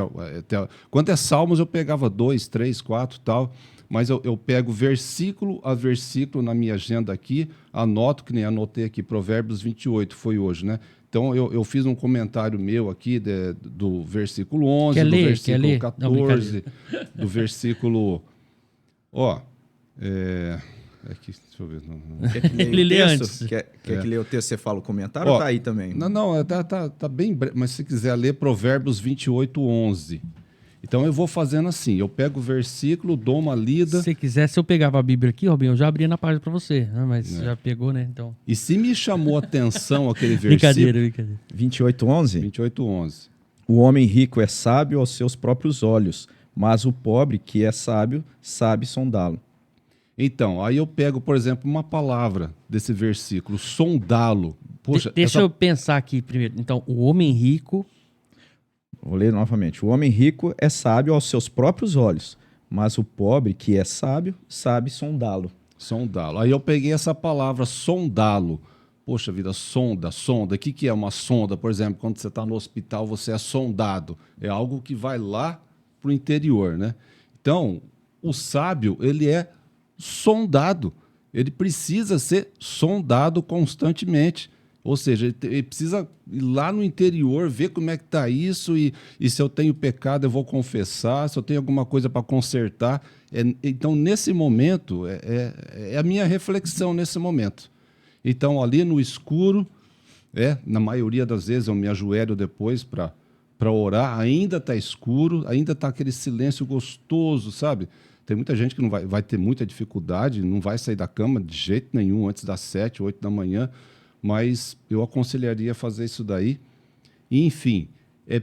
quando é Salmos eu pegava 2, 3, 4 tal, mas eu pego versículo a versículo na minha agenda aqui, anoto, que nem anotei aqui, Provérbios 28 foi hoje, né? Então, eu fiz um comentário meu aqui do versículo 11, do versículo 14, do versículo... Aqui, deixa eu ver. Quer que leia Ele o lê texto? antes. Quer que leia o texto, você fala o comentário ou tá aí também? Não, tá bem breve, mas se quiser ler Provérbios 28, 11. Então eu vou fazendo assim, eu pego o versículo, dou uma lida. Se quiser, se eu pegava a Bíblia aqui, Robinho, eu já abria na página para você, mas já pegou, né? Então. E se me chamou a atenção aquele versículo... Brincadeira. 28:11? 28:11. O homem rico é sábio aos seus próprios olhos, mas o pobre que é sábio, sabe sondá-lo. Então, aí eu pego, por exemplo, uma palavra desse versículo, sondá-lo. Poxa, Deixa eu pensar aqui primeiro. Então, o homem rico... Vou ler novamente. O homem rico é sábio aos seus próprios olhos, mas o pobre, que é sábio, sabe sondá-lo. Sondá-lo. Aí eu peguei essa palavra, sondá-lo. Poxa vida, sonda. O que é uma sonda? Por exemplo, quando você está no hospital, você é sondado. É algo que vai lá para o interior, né? Então, o sábio, ele é sondado. Ele precisa ser sondado constantemente. Ou seja, ele precisa ir lá no interior, ver como é que está isso, e se eu tenho pecado, eu vou confessar, se eu tenho alguma coisa para consertar. Então, nesse momento, é a minha reflexão nesse momento. Então, ali no escuro, na maioria das vezes eu me ajoelho depois para orar, ainda está escuro, ainda está aquele silêncio gostoso, sabe? Tem muita gente que não vai ter muita dificuldade, não vai sair da cama de jeito nenhum antes das 7, 8 da manhã, mas eu aconselharia fazer isso daí. E, enfim,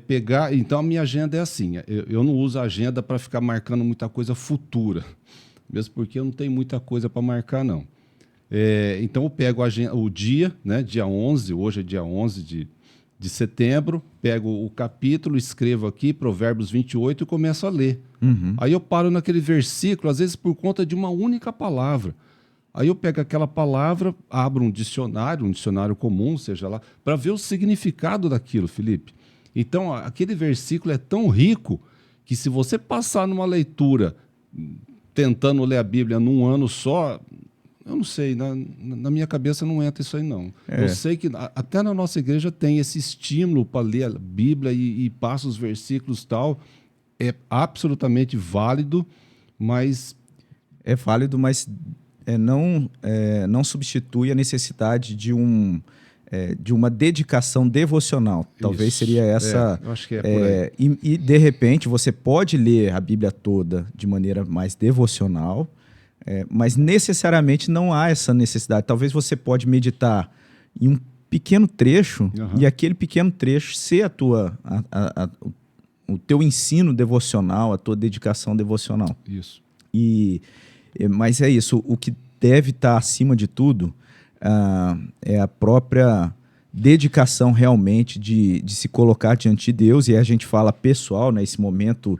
pegar... Então, a minha agenda é assim, eu não uso a agenda para ficar marcando muita coisa futura, mesmo porque eu não tenho muita coisa para marcar, não. Então, eu pego o dia, né, dia 11, hoje é dia 11 de setembro, pego o capítulo, escrevo aqui, Provérbios 28, e começo a ler. Uhum. Aí eu paro naquele versículo, às vezes por conta de uma única palavra. Aí eu pego aquela palavra, abro um dicionário comum, seja lá, para ver o significado daquilo, Felipe. Então, aquele versículo é tão rico que se você passar numa leitura tentando ler a Bíblia num ano só, eu não sei, na minha cabeça não entra isso aí, não. Eu sei que até na nossa igreja tem esse estímulo para ler a Bíblia e passa os versículos e tal. É absolutamente válido, mas... É válido, mas não substitui a necessidade de uma dedicação devocional. Talvez Isso. seria essa... eu acho que é por aí. E, de repente, você pode ler a Bíblia toda de maneira mais devocional, mas necessariamente não há essa necessidade. Talvez você pode meditar em um pequeno trecho, e aquele pequeno trecho ser o teu ensino devocional, a tua dedicação devocional. Isso. Mas é isso, o que deve estar acima de tudo é a própria dedicação realmente de se colocar diante de Deus, e a gente fala pessoal, né, esse momento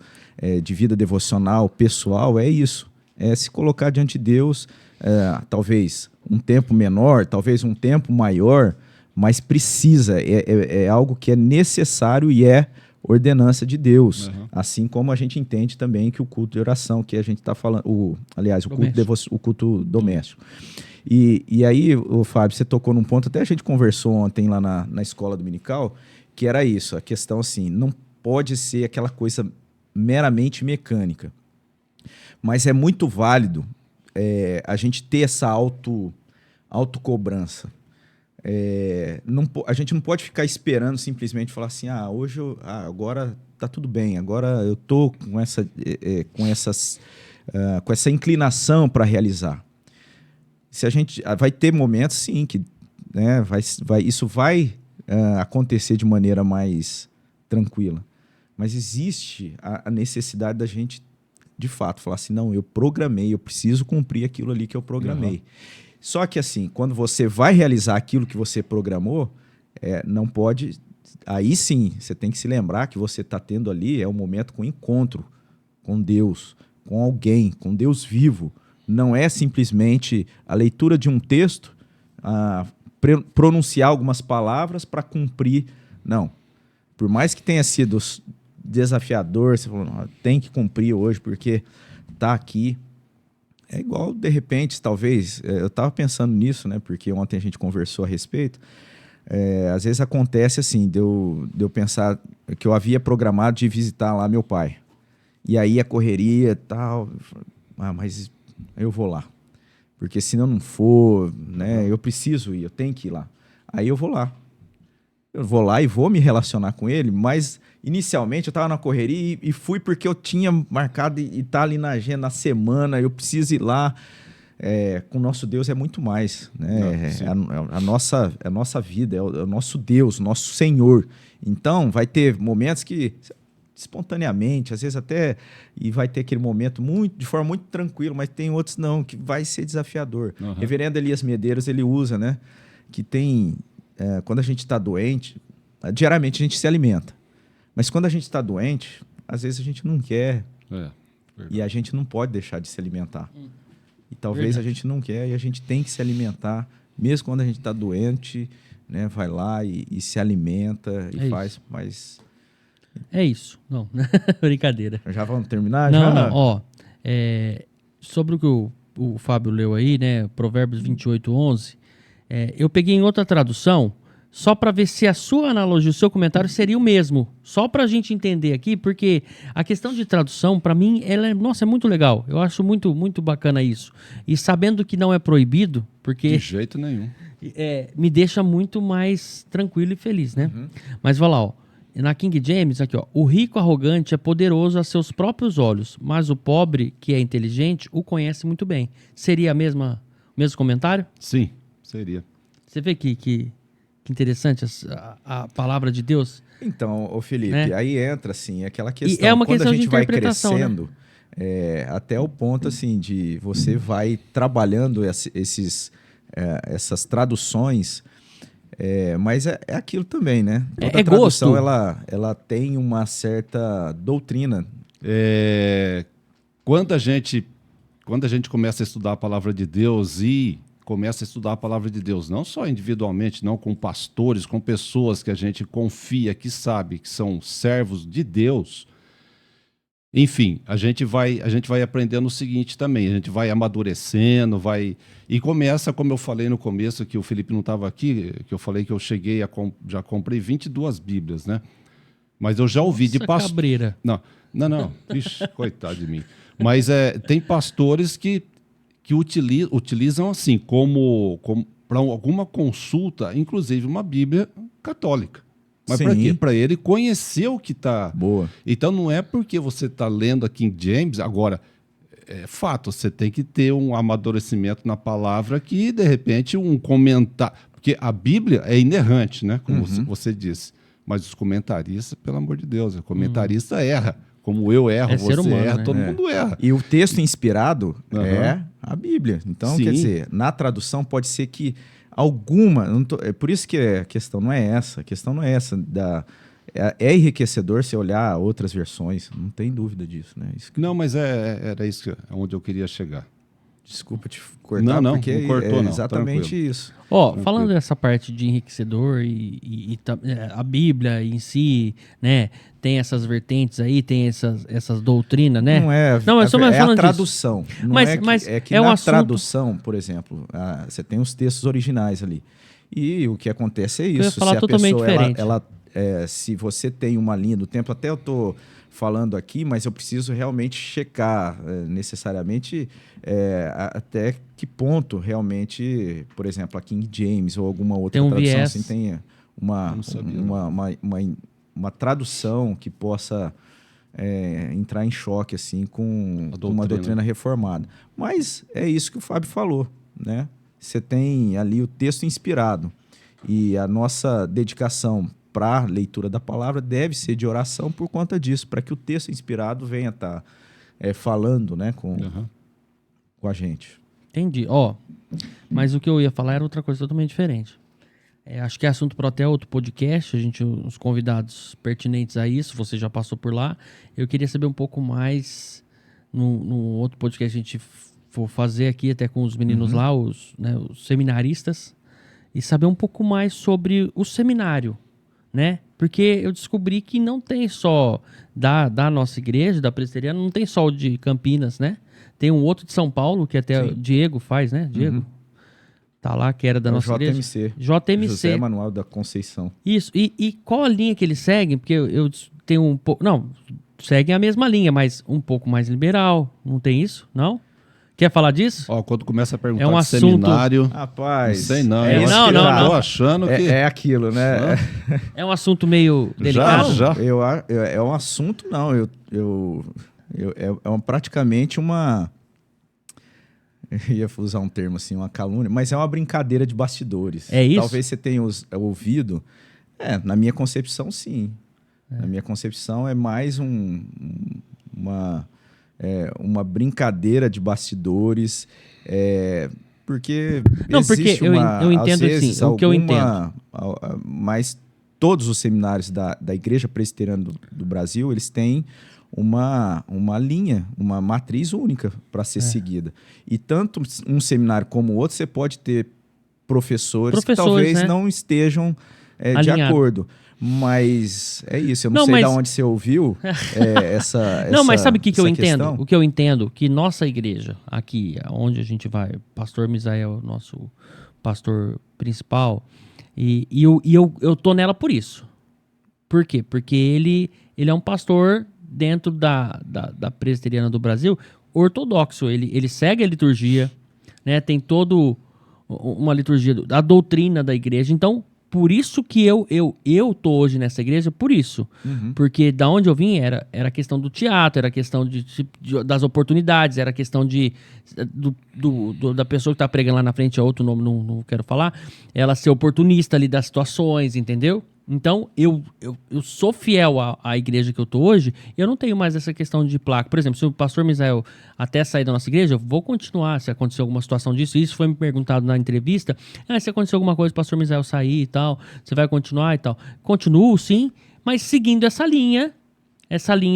de vida devocional pessoal, é isso. É se colocar diante de Deus, talvez um tempo menor, talvez um tempo maior, mas precisa, é algo que é necessário e é ordenança de Deus. Assim como a gente entende também que o culto de oração, que a gente está falando, o culto doméstico. E aí, Fábio, você tocou num ponto, até a gente conversou ontem lá na escola dominical, que era isso, a questão assim, não pode ser aquela coisa meramente mecânica. Mas é muito válido a gente ter essa autocobrança. A gente não pode ficar esperando simplesmente falar assim, hoje agora tá tudo bem, agora eu tô com essa inclinação para realizar. Se a gente vai ter momentos, sim, que isso vai acontecer de maneira mais tranquila. Mas existe a necessidade da gente de fato falar assim, não, eu programei, eu preciso cumprir aquilo ali que eu programei. Só que assim, quando você vai realizar aquilo que você programou, não pode... Aí sim, você tem que se lembrar que você está tendo ali um momento com encontro com Deus, com alguém, com Deus vivo. Não é simplesmente a leitura de um texto, pronunciar algumas palavras para cumprir. Não. Por mais que tenha sido desafiador, você falou, não, tem que cumprir hoje porque está aqui. É igual, de repente, talvez, eu estava pensando nisso, né? Porque ontem a gente conversou a respeito. Às vezes acontece assim, de eu pensar que eu havia programado de visitar lá meu pai. E aí a correria e tal, mas eu vou lá. Porque se eu não for, né, eu preciso ir, eu tenho que ir lá. Aí eu vou lá. Eu vou lá e vou me relacionar com ele, mas inicialmente eu estava na correria e fui porque eu tinha marcado e tá ali na agenda na semana, eu preciso ir lá. Com o nosso Deus é muito mais, né? A nossa vida, é o nosso Deus, o nosso Senhor. Então, vai ter momentos que, espontaneamente, às vezes até, e vai ter aquele momento de forma muito tranquila, mas tem outros não, que vai ser desafiador. Reverendo Elias Medeiros, ele usa, né? Que tem quando a gente está doente, diariamente a gente se alimenta. Mas quando a gente está doente, às vezes a gente não quer e a gente não pode deixar de se alimentar. E talvez a gente não quer e a gente tem que se alimentar, mesmo quando a gente está doente, né? Vai lá e se alimenta e faz, mas... É isso. Não, brincadeira. Já vamos terminar? Não, já? não, ó. Sobre o que o Fábio leu aí, né? Provérbios 28:11. Eu peguei em outra tradução, só para ver se a sua analogia, o seu comentário seria o mesmo. Só para a gente entender aqui, porque a questão de tradução, para mim, ela é muito legal. Eu acho muito, muito bacana isso. E sabendo que não é proibido, porque... De jeito nenhum. me deixa muito mais tranquilo e feliz, né? Mas vai lá, ó. Na King James, aqui, ó. O rico arrogante é poderoso a seus próprios olhos, mas o pobre, que é inteligente, o conhece muito bem. Seria o mesmo comentário? Sim, seria. Você vê que interessante a palavra de Deus? Então, ô Felipe, Né? aí entra, assim, aquela questão. E é uma quando questão a de gente vai interpretação, crescendo, até o ponto, assim, de você vai trabalhando essas traduções, mas é aquilo também, né? Toda tradução, gosto. ela tem uma certa doutrina. Quando a gente começa a estudar a palavra de Deus e começa a estudar a palavra de Deus, não só individualmente, não com pastores, com pessoas que a gente confia, que sabe que são servos de Deus, enfim, a gente vai aprendendo o seguinte também, a gente vai amadurecendo, e começa, como eu falei no começo, que o Felipe não estava aqui, que eu falei que eu cheguei já comprei 22 Bíblias, né? Mas eu já ouvi de pastores... cabreira. Não. Ixi, coitado de mim. Mas tem pastores que utilizam assim, como para alguma consulta, inclusive uma Bíblia católica. Mas para quê? Para ele conhecer o que está... Boa. Então não é porque você está lendo a King James, agora, é fato, você tem que ter um amadurecimento na palavra que, de repente, um comentário... Porque a Bíblia é inerrante, né? Como você disse. Mas os comentaristas, pelo amor de Deus, o comentarista erra. Como eu erro, você humano, erra, né? todo mundo erra. E o texto inspirado é a Bíblia. Então, Sim. quer dizer, na tradução pode ser que alguma... é por isso que a questão não é essa. A questão não é essa. É enriquecedor você olhar outras versões. Não tem dúvida disso, né? Não, mas era isso onde eu queria chegar. Desculpa te cortar, não porque não cortou, é não, exatamente tranquilo. isso. Ó, falando dessa parte de enriquecedor a Bíblia em si, né, tem essas vertentes aí, tem essas doutrinas, né? Não, eu sou mais é falando a tradução. disso. Não Mas é que é um na assunto... tradução, por exemplo, você tem os textos originais ali. E o que acontece é Eu ia isso. falar Se a totalmente pessoa, diferente. se você tem uma linha do tempo, até eu tô falando aqui, mas eu preciso realmente checar necessariamente até que ponto realmente, por exemplo, a King James ou alguma outra Tem um tradução viés. assim tenha uma tradução que possa entrar em choque assim com uma doutrina reformada. Mas é isso que o Fábio falou, né? Você tem ali o texto inspirado e a nossa dedicação para a leitura da palavra deve ser de oração por conta disso, para que o texto inspirado venha estar falando, né, com a gente. Entendi. Ó, mas o que eu ia falar era outra coisa totalmente diferente. Acho que é assunto para até outro podcast, os convidados pertinentes a isso, você já passou por lá. Eu queria saber um pouco mais no outro podcast que a gente for fazer aqui, até com os meninos lá, os seminaristas, e saber um pouco mais sobre o seminário, né? Porque eu descobri que não tem só da nossa igreja, da presbiteriana, não tem só o de Campinas, né? Tem um outro de São Paulo, que até o Diego faz, né? Diego tá lá, que era da nossa igreja. JMC. José Manuel da Conceição. Isso. E qual a linha que eles seguem? Porque eu tenho um pouco... Não, seguem a mesma linha, mas um pouco mais liberal. Não tem isso? Não? Quer falar disso? Ó, quando começa a perguntar um de assunto... seminário... Rapaz... Não sei não. Não. Tô achando que... É aquilo, né? É um assunto meio delicado? Já. É um assunto, não. Praticamente uma... Eu ia usar um termo assim, uma calúnia, mas é uma brincadeira de bastidores. É isso? Talvez você tenha ouvido. Na minha concepção, sim. Na minha concepção é mais uma brincadeira de bastidores, porque não, porque existe eu entendo às vezes, assim, o que eu entendo. mas todos os seminários da Igreja Presbiteriana do Brasil, eles têm uma linha, uma matriz única para ser seguida. E tanto um seminário como o outro, você pode ter professores que talvez né? não estejam de acordo. Mas é isso, eu não sei de onde você ouviu essa Não, mas sabe o que eu entendo? Questão? O que eu entendo, que nossa igreja, aqui, onde a gente vai, pastor Misael, nosso pastor principal, e eu tô nela por isso. Por quê? Porque ele é um pastor dentro da presbiteriana do Brasil, ortodoxo. Ele segue a liturgia, né? Tem todo uma liturgia, a doutrina da igreja. Então, por isso que eu tô hoje nessa igreja, por isso. Porque da onde eu vim era a questão do teatro, era a questão das oportunidades, era a questão da pessoa que tá pregando lá na frente, é outro nome, não quero falar, ela ser oportunista ali das situações, entendeu? Então, eu sou fiel à igreja que eu tô hoje, eu não tenho mais essa questão de placa. Por exemplo, se o pastor Misael até sair da nossa igreja, eu vou continuar se acontecer alguma situação disso. Isso foi me perguntado na entrevista. Se acontecer alguma coisa, o pastor Misael sair e tal, você vai continuar e tal. Continuo, sim, mas seguindo essa linha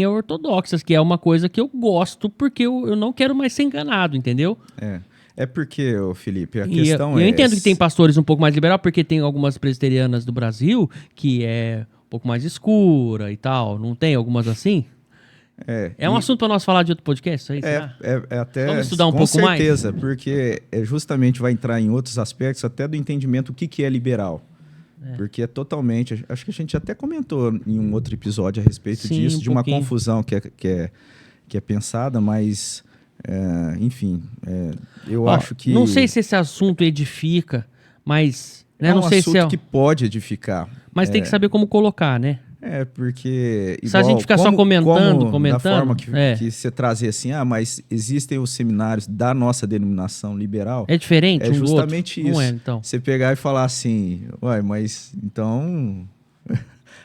ortodoxa, que é uma coisa que eu gosto, porque eu não quero mais ser enganado, entendeu? É porque, Felipe, a questão eu entendo que tem pastores um pouco mais liberal, porque tem algumas presbiterianas do Brasil que é um pouco mais escura e tal. Não tem algumas assim? É um assunto para nós falar de outro podcast, isso aí, será? Até Vamos estudar um com pouco mais? certeza, porque justamente vai entrar em outros aspectos, até do entendimento o que é liberal. Porque é totalmente... Acho que a gente até comentou em um outro episódio a respeito disso, de uma confusão que é pensada, mas... enfim, eu acho que... Não sei se esse assunto edifica, mas... Né, é um não sei assunto se que pode edificar. Mas tem que saber como colocar, né? Porque... Se a gente ficar só comentando... Da forma que você trazer assim, mas existem os seminários da nossa denominação liberal... É diferente É um do outro? justamente isso. Não é, então. Você pegar e falar assim, mas então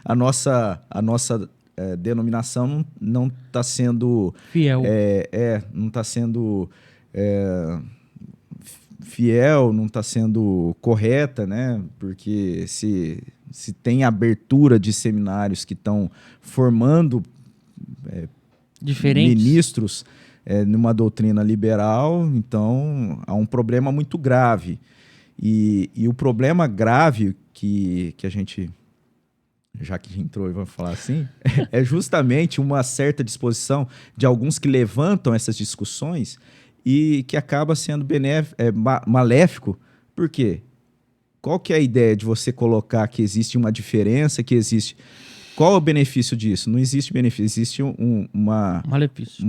a nossa denominação não está sendo... Fiel. Não está sendo... fiel, não está sendo correta, né? Porque se tem abertura de seminários que estão formando ministros numa doutrina liberal, então há um problema muito grave. E o problema grave que a gente, já que entrou e vamos falar assim, é justamente uma certa disposição de alguns que levantam essas discussões e que acaba sendo maléfico. Por quê? Qual que é a ideia de você colocar que existe uma diferença, que existe... Qual é o benefício disso? Não existe benefício, existe malefício.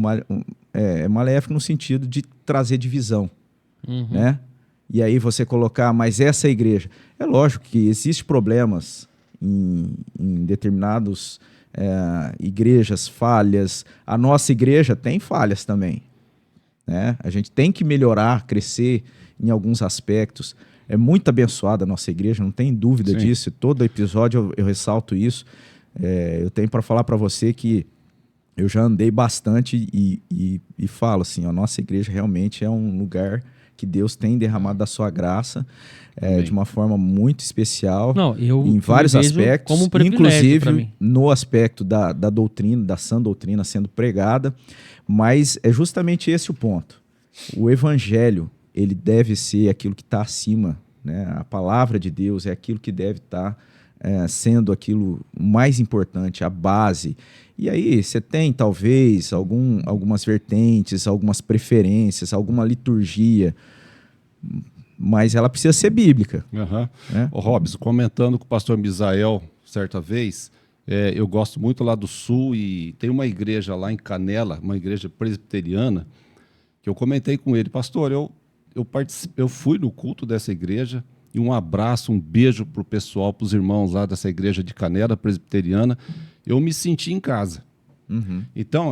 É maléfico no sentido de trazer divisão, né? E aí você colocar, mas essa igreja... É lógico que existem problemas em determinadas igrejas, falhas. A nossa igreja tem falhas também, né? A gente tem que melhorar, crescer em alguns aspectos. É muito abençoada a nossa igreja, não tem dúvida disso. Todo episódio eu ressalto isso. Eu tenho para falar para você que eu já andei bastante e falo assim, a nossa igreja realmente é um lugar que Deus tem derramado da sua graça de uma forma muito especial, em vários aspectos, como um privilégio inclusive no aspecto da doutrina, da sã doutrina sendo pregada, mas é justamente esse o ponto. O evangelho, ele deve ser aquilo que está acima, né? A palavra de Deus é aquilo que deve estar sendo aquilo mais importante, a base. E aí você tem, talvez, algumas vertentes, algumas preferências, alguma liturgia, mas ela precisa ser bíblica. Né? Ô, Robson, comentando com o pastor Misael, certa vez, eu gosto muito lá do Sul e tem uma igreja lá em Canela, uma igreja presbiteriana, que eu comentei com ele, pastor, eu fui no culto dessa igreja, e um abraço, um beijo para o pessoal, para os irmãos lá dessa igreja de Canela presbiteriana, eu me senti em casa. Então,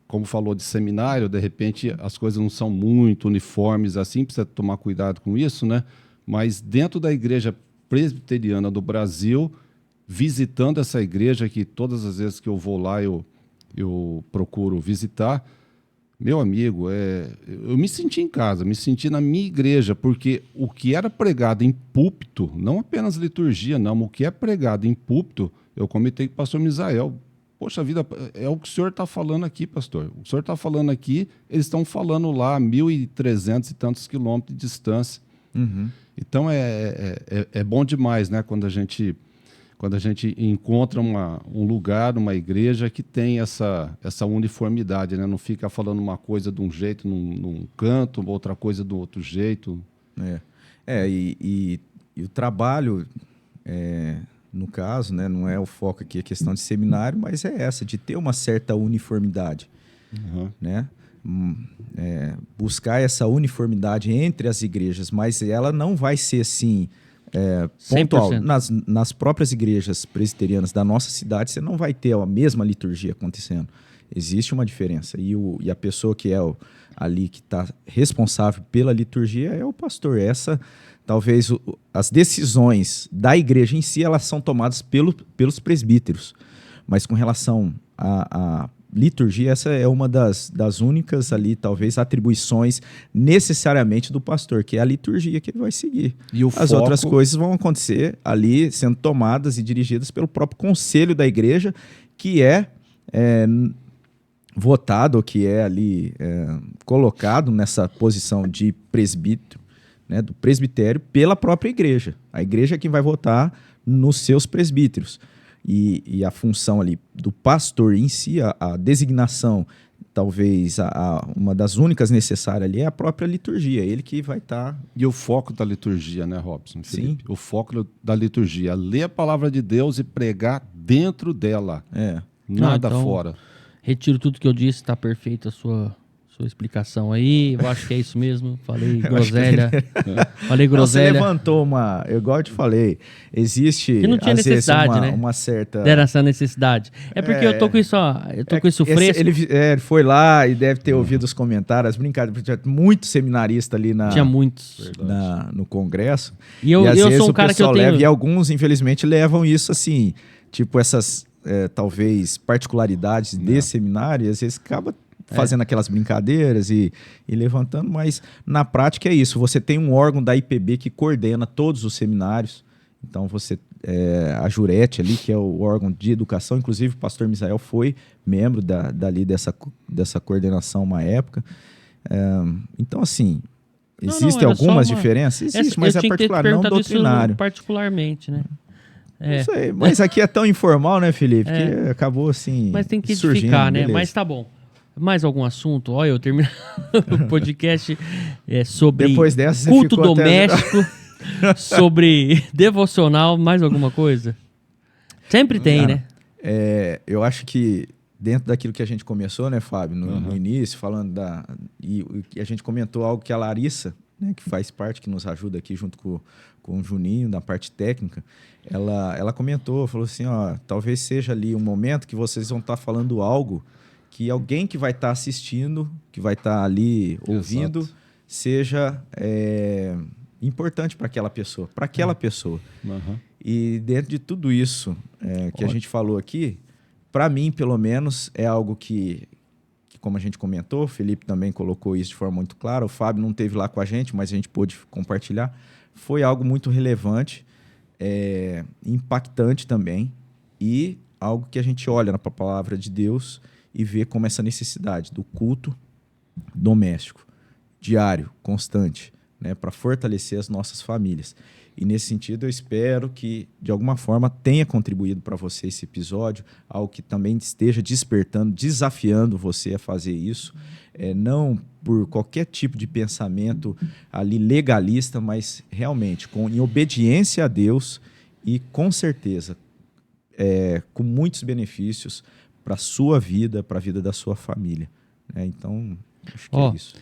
como falou de seminário, de repente as coisas não são muito uniformes assim, precisa tomar cuidado com isso, né? Mas dentro da igreja presbiteriana do Brasil, visitando essa igreja, que todas as vezes que eu vou lá eu procuro visitar, Meu amigo, eu me senti em casa, me senti na minha igreja, porque o que era pregado em púlpito, não apenas liturgia, não, mas o que é pregado em púlpito, eu comentei com o pastor Misael. Poxa vida, é o que o senhor está falando aqui, pastor. O senhor está falando aqui, eles estão falando lá a 1.300 e tantos quilômetros de distância. Uhum. Então é bom demais, né? Quando a gente encontra um lugar, uma igreja que tem essa uniformidade, né? Não fica falando uma coisa de um jeito num canto, outra coisa do outro jeito. E o trabalho, no caso, né, não é o foco aqui, a questão de seminário, mas é essa, de ter uma certa uniformidade. Uhum. Né? Buscar essa uniformidade entre as igrejas, mas ela não vai ser assim... pontual. 100%. Nas próprias igrejas presbiterianas da nossa cidade, você não vai ter a mesma liturgia acontecendo. Existe uma diferença. E a pessoa que é ali que está responsável pela liturgia é o pastor. Talvez as decisões da igreja em si, elas são tomadas pelos presbíteros. Mas com relação à liturgia, essa é uma das únicas ali, talvez, atribuições necessariamente do pastor, que é a liturgia que ele vai seguir. E as outras coisas vão acontecer ali, sendo tomadas e dirigidas pelo próprio conselho da igreja, que é votado, que é ali colocado nessa posição de presbítero, né, do presbitério, pela própria igreja. A igreja é quem vai votar nos seus presbíteros. E a função ali do pastor em si, a designação, talvez uma das únicas necessárias ali, é a própria liturgia. Ele que vai estar... E o foco da liturgia, né, Robson? Felipe? Sim. O foco da liturgia, ler a palavra de Deus e pregar dentro dela. Nada então, fora. Retiro tudo que eu disse, está perfeita a sua explicação aí. Eu acho que é isso mesmo. Falei groselha. Falei groselha. Você levantou igual eu te falei, existe que não tinha às necessidade, vezes né? uma certa... Era essa necessidade. É porque eu tô com isso, com isso fresco. Ele foi lá e deve ter ouvido os comentários, brincadeiras, tinha muito seminarista ali Tinha muitos. no congresso. E às vezes sou um cara que eu tenho... e alguns, infelizmente, levam isso assim, tipo essas, talvez, particularidades desse seminário, e às vezes acaba fazendo aquelas brincadeiras e levantando, mas na prática é isso. Você tem um órgão da IPB que coordena todos os seminários. Então, a Jurete ali, que é o órgão de educação, inclusive o pastor Misael foi membro dessa coordenação uma época. Então, assim, existem algumas diferenças? Existe, mas é particular, não doutrinário. Particularmente, né? Não sei, mas aqui é tão informal, né, Felipe, que acabou assim. Mas tem que surgindo, edificar, né? beleza. Mas tá bom. Mais algum assunto? Olha, eu termino o podcast sobre Depois dessa, culto doméstico, sobre devocional, mais alguma coisa? Sempre tem, né? Eu acho que dentro daquilo que a gente começou, né, Fábio, no início, falando e a gente comentou algo que a Larissa, né, que faz parte, que nos ajuda aqui junto com o Juninho, da parte técnica, ela comentou, falou assim, talvez seja ali um momento que vocês vão estar falando algo que alguém que vai estar assistindo, que vai estar ali ouvindo, Exato. seja importante para aquela pessoa, Uhum. E dentro de tudo isso que a gente falou aqui, para mim, pelo menos, é algo que, como a gente comentou, o Felipe também colocou isso de forma muito clara, o Fábio não esteve lá com a gente, mas a gente pôde compartilhar, foi algo muito relevante, impactante também, e algo que a gente olha na palavra de Deus e vê como essa necessidade do culto doméstico, diário, constante, né, para fortalecer as nossas famílias. E nesse sentido, eu espero que, de alguma forma, tenha contribuído para você esse episódio, algo que também esteja despertando, desafiando você a fazer isso, não por qualquer tipo de pensamento ali legalista, mas realmente em obediência a Deus e, com certeza, com muitos benefícios para a sua vida, para a vida da sua família. Então, acho que é isso.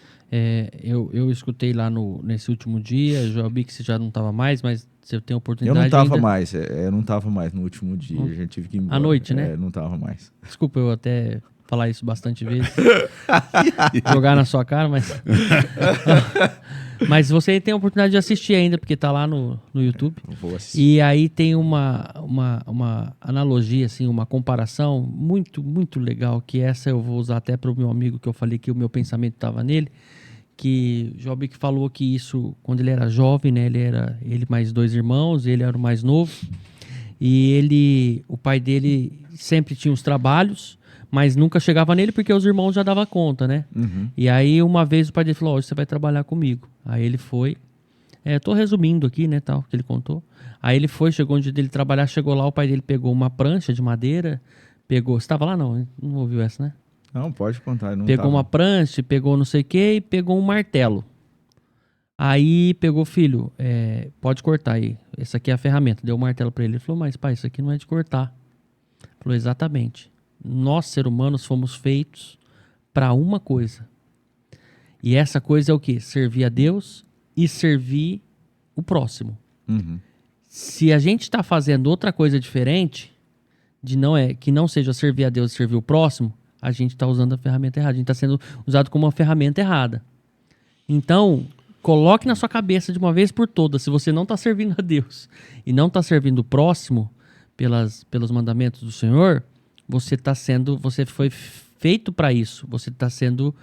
Eu escutei lá nesse último dia, eu já vi que você já não estava mais, mas você tem oportunidade Eu não estava ainda... mais, eu não estava mais no último dia, eu já tive que ir embora. À noite, né? Não estava mais. Desculpa eu até falar isso bastante vezes, jogar na sua cara, mas... Mas você tem a oportunidade de assistir ainda, porque tá lá no YouTube. Eu vou assistir. E aí tem uma analogia, assim, uma comparação muito, muito legal, que essa eu vou usar até para o meu amigo, que eu falei que o meu pensamento estava nele, que Job que falou que isso, quando ele era jovem, né, ele mais 2 irmãos, ele era o mais novo, e o pai dele sempre tinha os trabalhos, mas nunca chegava nele porque os irmãos já davam conta, né? Uhum. E aí uma vez o pai dele falou, hoje você vai trabalhar comigo. Aí ele foi, tô resumindo aqui, né, tal, que ele contou. Aí ele foi, chegou onde ele trabalhar, chegou lá, o pai dele pegou uma prancha de madeira, você estava lá não ouviu essa, né? Não, pode contar. Não Pegou tava. uma prancha, pegou não sei o que e pegou um martelo. Aí pegou, filho, pode cortar aí. Essa aqui é a ferramenta. Deu o martelo pra ele. Ele falou, mas pai, isso aqui não é de cortar. Ele falou, exatamente. Nós, seres humanos, fomos feitos para uma coisa. E essa coisa é o quê? Servir a Deus e servir o próximo. Uhum. Se a gente está fazendo outra coisa diferente, que não seja servir a Deus e servir o próximo, a gente está usando a ferramenta errada. A gente está sendo usado como uma ferramenta errada. Então, coloque na sua cabeça de uma vez por todas, se você não está servindo a Deus e não está servindo o próximo pelos mandamentos do Senhor, você foi feito para isso. Você está sendo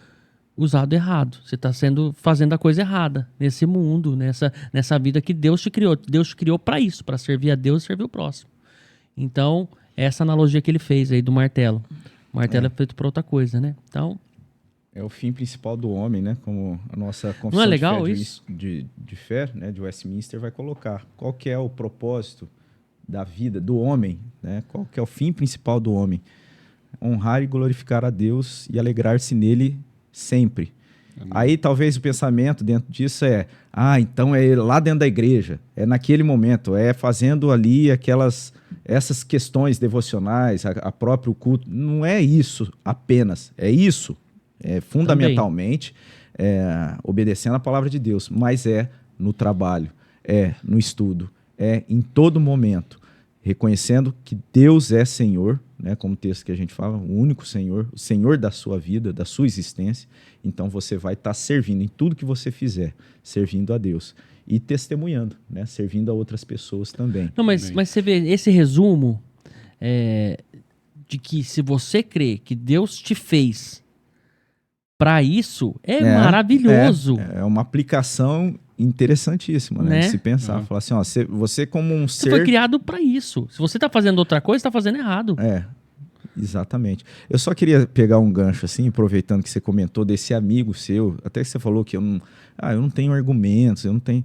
usado errado. Você está fazendo a coisa errada nesse mundo, nessa vida que Deus te criou. Deus te criou para isso, para servir a Deus e servir o próximo. Então, essa analogia que ele fez aí do martelo. O martelo é feito para outra coisa, né? Então, É o fim principal do homem, né? Como a nossa confissão não é legal de fé, isso? de fé, né? De Westminster vai colocar. Qual que é o propósito da vida do homem, né? Qual que é o fim principal do homem? Honrar e glorificar a Deus e alegrar-se nele sempre. Amém. Aí talvez o pensamento dentro disso então é lá dentro da igreja, é naquele momento, é fazendo ali essas questões devocionais, a próprio culto. Não é isso apenas, é isso. É fundamentalmente obedecendo a palavra de Deus, mas é no trabalho, é no estudo, é em todo momento, reconhecendo que Deus é Senhor, né, como o texto que a gente fala, o único Senhor, o Senhor da sua vida, da sua existência. Então você vai estar servindo em tudo que você fizer, servindo a Deus e testemunhando, né, servindo a outras pessoas também. Não, mas você vê esse resumo de que se você crê que Deus te fez para isso, maravilhoso. É uma aplicação interessantíssima, né? De se pensar. Falar assim, você como um Você ser... foi criado para isso. Se você tá fazendo outra coisa, tá fazendo errado. Exatamente. Eu só queria pegar um gancho, assim, aproveitando que você comentou desse amigo seu, até que você falou que eu não tenho argumentos, eu não tenho...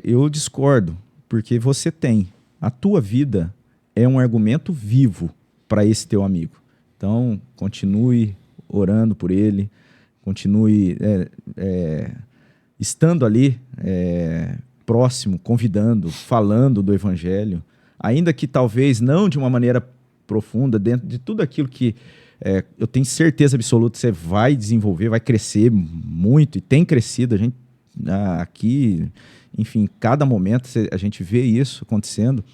eu discordo, porque você tem. A tua vida é um argumento vivo para esse teu amigo. Então, continue orando por ele, continue estando ali próximo, convidando, falando do evangelho, ainda que talvez não de uma maneira profunda, dentro de tudo aquilo que eu tenho certeza absoluta que você vai desenvolver, vai crescer muito, e tem crescido. A gente aqui, enfim, cada momento a gente vê isso acontecendo,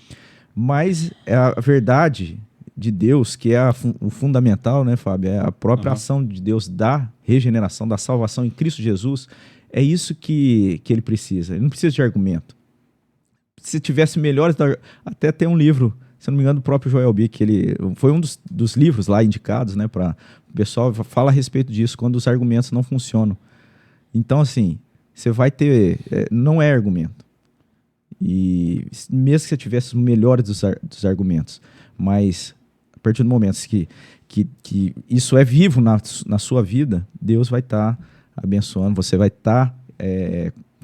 mas é a verdade de Deus, que é o fundamental, né, Fábio? É a própria ação de Deus da regeneração, da salvação em Cristo Jesus. É isso que ele precisa. Ele não precisa de argumento. Se tivesse melhores... Até tem um livro, se não me engano, do próprio Joel Bick, ele foi um dos livros lá indicados, né, para o pessoal fala a respeito disso, quando os argumentos não funcionam. Então, assim, você vai ter... não é argumento. E mesmo que você tivesse os melhores dos argumentos, mas... a partir do momento que isso é vivo na sua vida, Deus vai estar abençoando, você vai estar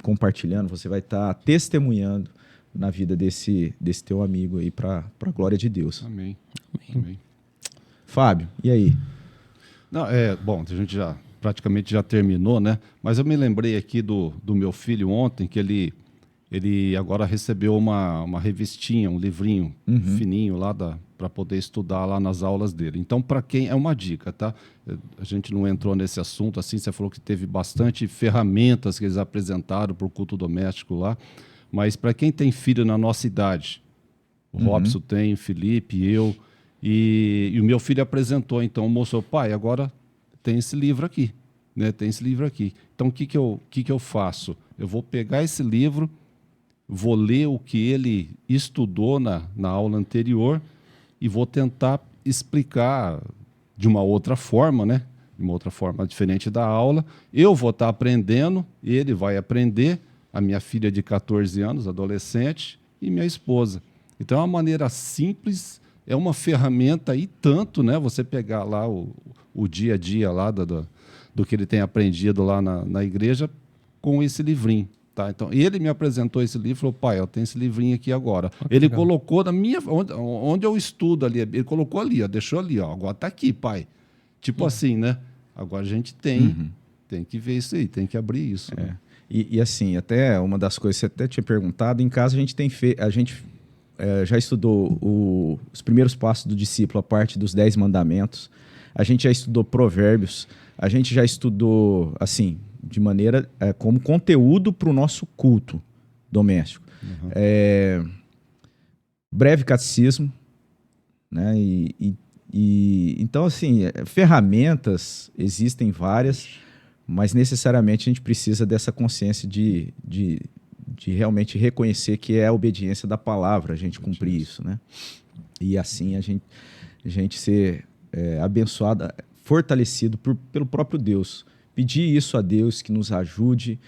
compartilhando, você vai estar testemunhando na vida desse teu amigo aí, para a glória de Deus. Amém. Fábio, e aí? Não, bom, a gente praticamente já terminou, né? Mas eu me lembrei aqui do meu filho ontem, que ele agora recebeu uma revistinha, um livrinho fininho lá para poder estudar lá nas aulas dele. Então, para quem... é uma dica, tá? A gente não entrou nesse assunto, assim, você falou que teve bastante ferramentas que eles apresentaram para o culto doméstico lá, mas para quem tem filho na nossa idade, o Robson tem, o Felipe, eu, e o meu filho apresentou, então, mostrou, pai, agora tem esse livro aqui. né? Tem esse livro aqui. Então, o que que eu faço? Eu vou pegar esse livro, vou ler o que ele estudou na aula anterior e vou tentar explicar de uma outra forma, né? De uma outra forma diferente da aula. Eu vou estar aprendendo, ele vai aprender, a minha filha de 14 anos, adolescente, e minha esposa. Então, é uma maneira simples, é uma ferramenta e tanto, né? Você pegar lá o dia a dia lá do que ele tem aprendido lá na igreja com esse livrinho. Tá? Então, ele me apresentou esse livro e falou, pai, eu tenho esse livrinho aqui agora. Ele legal. colocou na minha... Onde eu estudo ali, ele colocou ali, ó, deixou ali, ó, agora está aqui, pai. Tipo assim, né? Agora a gente tem que ver isso aí, tem que abrir isso. Né? E assim, até uma das coisas que você até tinha perguntado, em casa a gente tem feito... A gente já estudou os primeiros passos do discípulo, a parte dos 10 mandamentos. A gente já estudou provérbios. A gente já estudou, assim... de maneira como conteúdo para o nosso culto doméstico. Breve catecismo, né? Então, assim, ferramentas existem várias, mas necessariamente a gente precisa dessa consciência de realmente reconhecer que é a obediência da palavra, a gente cumprir isso, né? E assim a gente ser abençoado, fortalecido pelo próprio Deus. Pedir isso a Deus que nos ajude,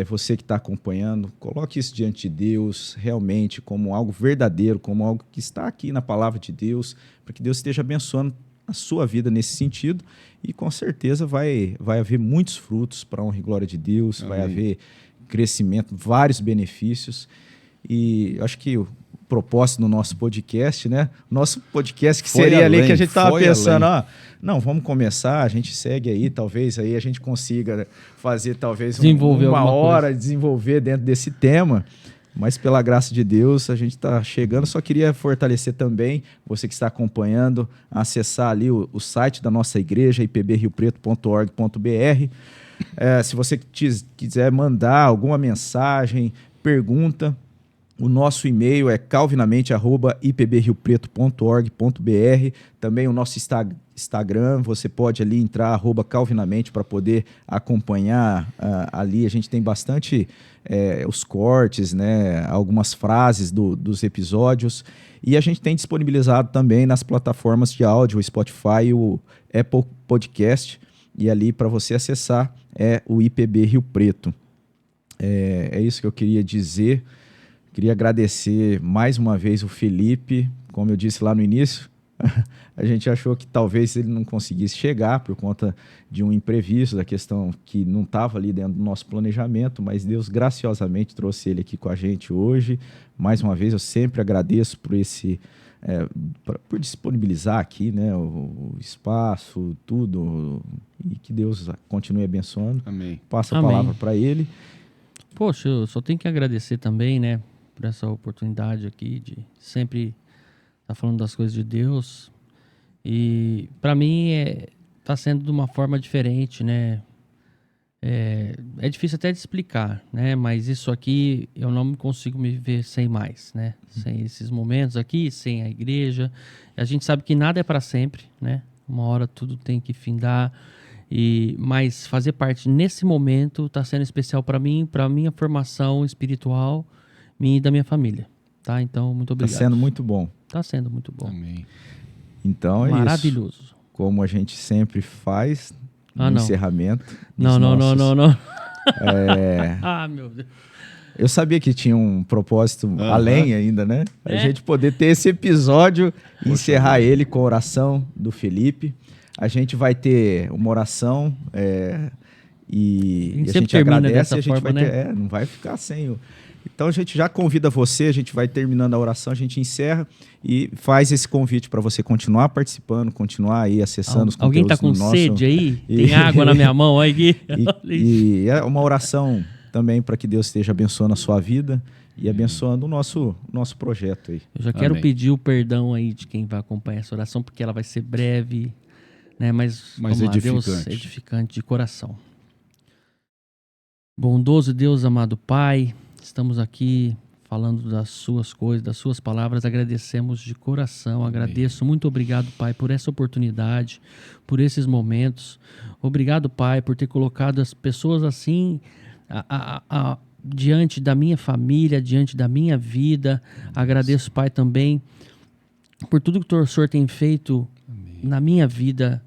você que está acompanhando, coloque isso diante de Deus realmente como algo verdadeiro, como algo que está aqui na palavra de Deus, para que Deus esteja abençoando a sua vida nesse sentido e com certeza vai haver muitos frutos para a honra e glória de Deus, vai haver crescimento, vários benefícios e acho que o propósito no nosso podcast, né? Nosso podcast que seria ali que a gente estava pensando, não, vamos começar, a gente segue aí, talvez aí a gente consiga fazer talvez uma hora, desenvolver dentro desse tema, mas pela graça de Deus a gente está chegando. Só queria fortalecer também, você que está acompanhando, acessar ali o site da nossa igreja, ipbriopreto.org.br. Se você quiser mandar alguma mensagem, pergunta, o nosso e-mail é calvinamente@ipbriopreto.org.br. Também o nosso Instagram, você pode ali entrar, @calvinamente, para poder acompanhar ali. A gente tem bastante os cortes, né, algumas frases dos episódios. E a gente tem disponibilizado também nas plataformas de áudio, o Spotify e o Apple Podcast. E ali para você acessar é o IPB Rio Preto. É isso que eu queria dizer. Queria agradecer mais uma vez o Felipe, como eu disse lá no início, a gente achou que talvez ele não conseguisse chegar por conta de um imprevisto, da questão que não estava ali dentro do nosso planejamento, mas Deus graciosamente trouxe ele aqui com a gente hoje. Mais uma vez, eu sempre agradeço por por disponibilizar aqui, né, o espaço, tudo, e que Deus continue abençoando. Amém. Passa a palavra para ele. Poxa, eu só tenho que agradecer também, né, por essa oportunidade aqui de sempre estar falando das coisas de Deus. E para mim tá sendo de uma forma diferente, né? É difícil até de explicar, né? Mas isso aqui eu não consigo me ver sem mais, né? Sem esses momentos aqui, sem a igreja. A gente sabe que nada é para sempre, né? Uma hora tudo tem que findar. Mas fazer parte nesse momento está sendo especial para mim, para minha formação espiritual, minha e da minha família, tá? Então, muito obrigado. Está sendo muito bom. Está sendo muito bom. Amém. Então é maravilhoso. Isso. Como a gente sempre faz no encerramento. Não. Meu Deus. Eu sabia que tinha um propósito além ainda, né? A gente poder ter esse episódio e encerrar ele com a oração do Felipe. A gente vai ter uma oração e a gente agradece e a gente vai ter, não vai ficar sem Então a gente já convida você, a gente vai terminando a oração, a gente encerra e faz esse convite para você continuar participando, continuar aí acessando os conteúdos. Alguém está com sede aí? Tem água na minha mão aí. E é uma oração também para que Deus esteja abençoando a sua vida e abençoando o nosso projeto aí. Eu já quero pedir o perdão aí de quem vai acompanhar essa oração, porque ela vai ser breve, né? Mas edificante. Deus, edificante de coração. Bondoso Deus, amado Pai, estamos aqui falando das suas coisas, das suas palavras. Agradecemos de coração, agradeço. Muito obrigado, Pai, por essa oportunidade, por esses momentos. Obrigado, Pai, por ter colocado as pessoas assim diante da minha família, diante da minha vida. Agradeço, Pai, também por tudo que o Senhor tem feito na minha vida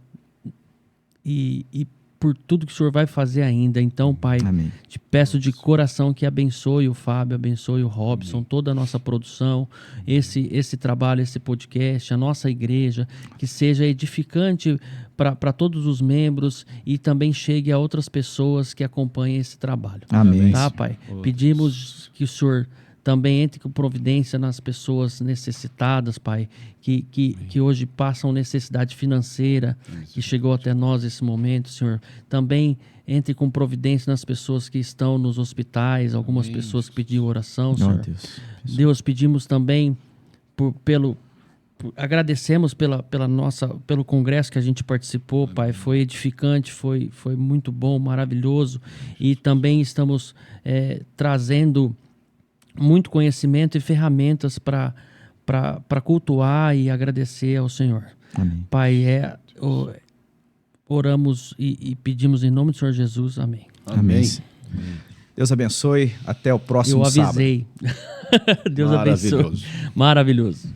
e por tudo que o Senhor vai fazer ainda. Então, Pai, Amém. te peço de coração que abençoe o Fábio, abençoe o Robson, toda a nossa produção, esse trabalho, esse podcast, a nossa igreja, que seja edificante para todos os membros e também chegue a outras pessoas que acompanhem esse trabalho. Amém. Tá, Pai? Pedimos que o Senhor também entre com providência nas pessoas necessitadas, Pai, que hoje passam necessidade financeira, que chegou até nós esse momento, Senhor. Também entre com providência nas pessoas que estão nos hospitais, algumas pessoas que pediram oração, Senhor. Deus, pedimos também agradecemos pelo congresso que a gente participou, Pai. Foi edificante, foi muito bom, maravilhoso. E também estamos trazendo muito conhecimento e ferramentas para cultuar e agradecer ao Senhor. Amém. Pai, oramos e pedimos em nome do Senhor Jesus. Amém. Amém. Deus abençoe. Até o próximo sábado. Eu avisei. Deus abençoe. Maravilhoso.